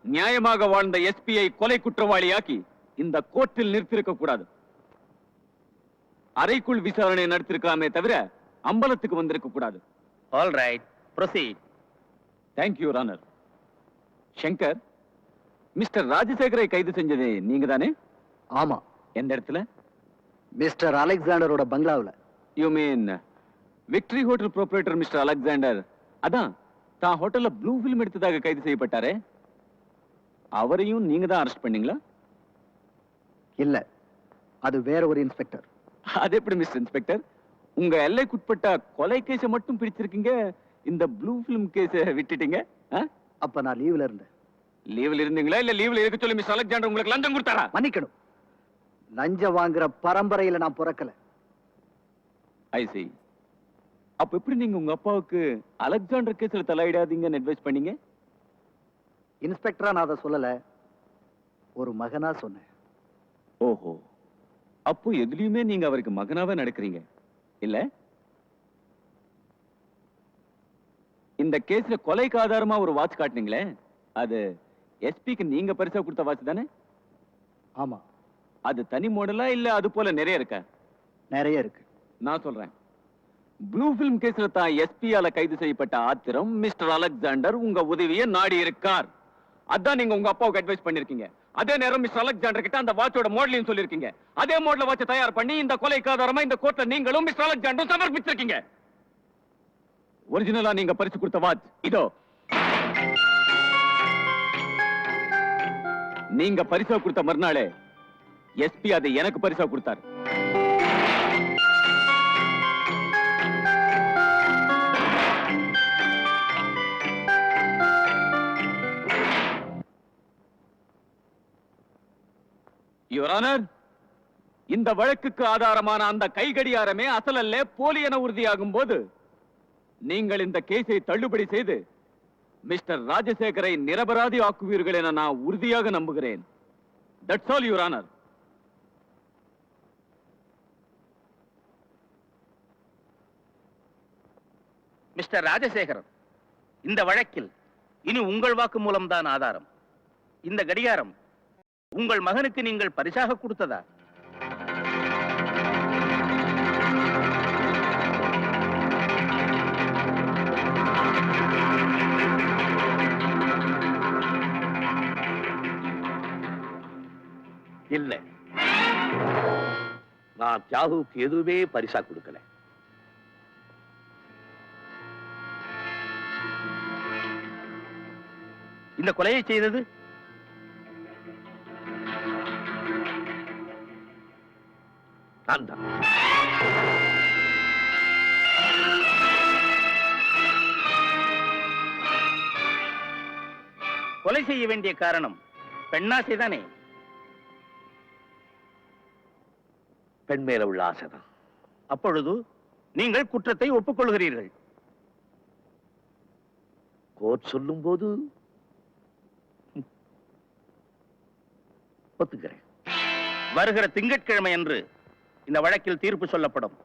நியாயமாக வாழ்ந்த எஸ்பியை கொலை குற்றவாளியாக்கி இந்த கோர்ட்டில் நிறுத்திருக்க கூடாது. அறைக்குள் விசாரணை நடத்திருக்கலாமே தவிர அம்பலத்துக்கு வந்திருக்க கூடாது. All right, proceed. Thank you your honour. Shankar, mister ராஜசேகரை கைது செஞ்சது நீங்க தானே? ஆமா. எந்த இடத்துல? மிஸ்டர் அலெக்சாண்டரோட பங்களாவுல. You mean victory hotel proprietor mister Alexander அதான் தான் ஹோட்டல்ல ப்ளூ ஃபிலிம் எடுத்ததாக கைது செய்யப்பட்டாரே, அவரையும் நீங்க தான் அரெஸ்ட் பண்ணீங்களா? இல்ல, அது வேற ஒரு இன்ஸ்பெக்டர். அது எப்படி மிஸ்டர் இன்ஸ்பெக்டர்? உங்க எல்லைக்குட்பட்ட கொலை கேஸை மட்டும் பிடிச்சிருக்கீங்க, இந்த ப்ளூ ஃபிலிம் கேஸை விட்டுட்டீங்க. அப்ப நான் லீவ்ல இருந்தேன். லீவ்ல இருந்தீங்களா இல்ல லீவ்ல இருக்க சொல்லி மிஸ்டர் அலெக்சாண்டர் உங்களுக்கு லஞ்சம் கொடுத்தாரா? மன்னிக்கணும், லஞ்சம் வாங்குற பரம்பரையில நான் பிறக்கல. ஐ see. அப்ப எப்படி நீங்க உங்க அப்பாவுக்கு அலெக்சாண்டர் கேஸ்ல தலையிடாதீங்கன்னு அட்வைஸ் பண்ணீங்க? இன்ஸ்பெக்டரா நான் அதை சொல்லல, ஒரு மகனா சொன்னேன். ஓஹோ, அப்போ எதுலயுமே நீங்க அவருக்கு மகனாவே நடக்கிறீங்க இல்ல? இந்த கேஸ்ல கொலைக்கு ஆதாரமா ஒரு வாட்ச் காட்டுனீங்களே, அது எஸ்பிக்கு நீங்க பரிசா கொடுத்த வாட்ச் தானே? ஆமா. அது தனி மாடலா இல்ல அது போல நிறைய இருக்கா? நிறைய இருக்கு. நான் சொல்றேன், ப்ளூ ஃபிலிம் கேஸ்ல தான் எஸ்பியால கைது செய்யப்பட்ட ஆத்திரம் மிஸ்டர் அலெக்சாண்டர் உங்க உதவியை நாடி இருக்கார். அதான் நீங்க உங்க அப்பாவுக்கு அட்வைஸ் பண்ணிருக்கீங்க. அதே நேரம் மிஸ்டர் அலெக்சாண்டர் கிட்ட அந்த வாட்சோட மாடலையும் சொல்லிருக்கீங்க. அதே மாடல வாட்சை தயார் பண்ணி இந்த கொலைக்கு ஆதாரமா இந்த கோர்ட்ல நீங்களும் மிஸ்டர் அலெக்சாண்டரும் சமர்ப்பிச்சிருக்கீங்க. ஒரிஜினலா நீங்க பரிசு கொடுத்த வாட்ச் இதோ. நீங்க பரிசா கொடுத்த மறுநாளே எஸ்பி அதை எனக்கு பரிசா கொடுத்தார். யுவர் ஆனர், இந்த வழக்குக்கு ஆதாரமான அந்த கைகடியாரமே அசலல்ல போலி என உறுதியாகும் போது நீங்கள் இந்த கேஸை தள்ளுபடி செய்து மிஸ்டர் ராஜசேகரை நிரபராதி ஆக்குவீர்கள் என நான் உறுதியாக நம்புகிறேன். That's all your honour. Mister Rajasekaran, இந்த வழக்கில் இனி உங்கள் வாக்கு மூலம்தான் ஆதாரம். இந்த கடிகாரம் உங்கள் மகனுக்கு நீங்கள் பரிசாக கொடுத்ததா? இல்ல, நான் தியாகுக்கு எதுவுமே பரிசா கொடுக்கல. இந்த கொலையை செய்தது நான் தான். கொலை செய்ய வேண்டிய காரணம் பெண்ணாசை தானே? பெண் மேல உள்ள ஆசைதான். அப்பொழுது நீங்கள் குற்றத்தை ஒப்புக்கொள்கிறீர்கள். கோர்ட் சொல்லும் போது ஒத்துக்கிறேன். வருகிற திங்கட்கிழமை அன்று இந்த வழக்கில் தீர்ப்பு சொல்லப்படும்.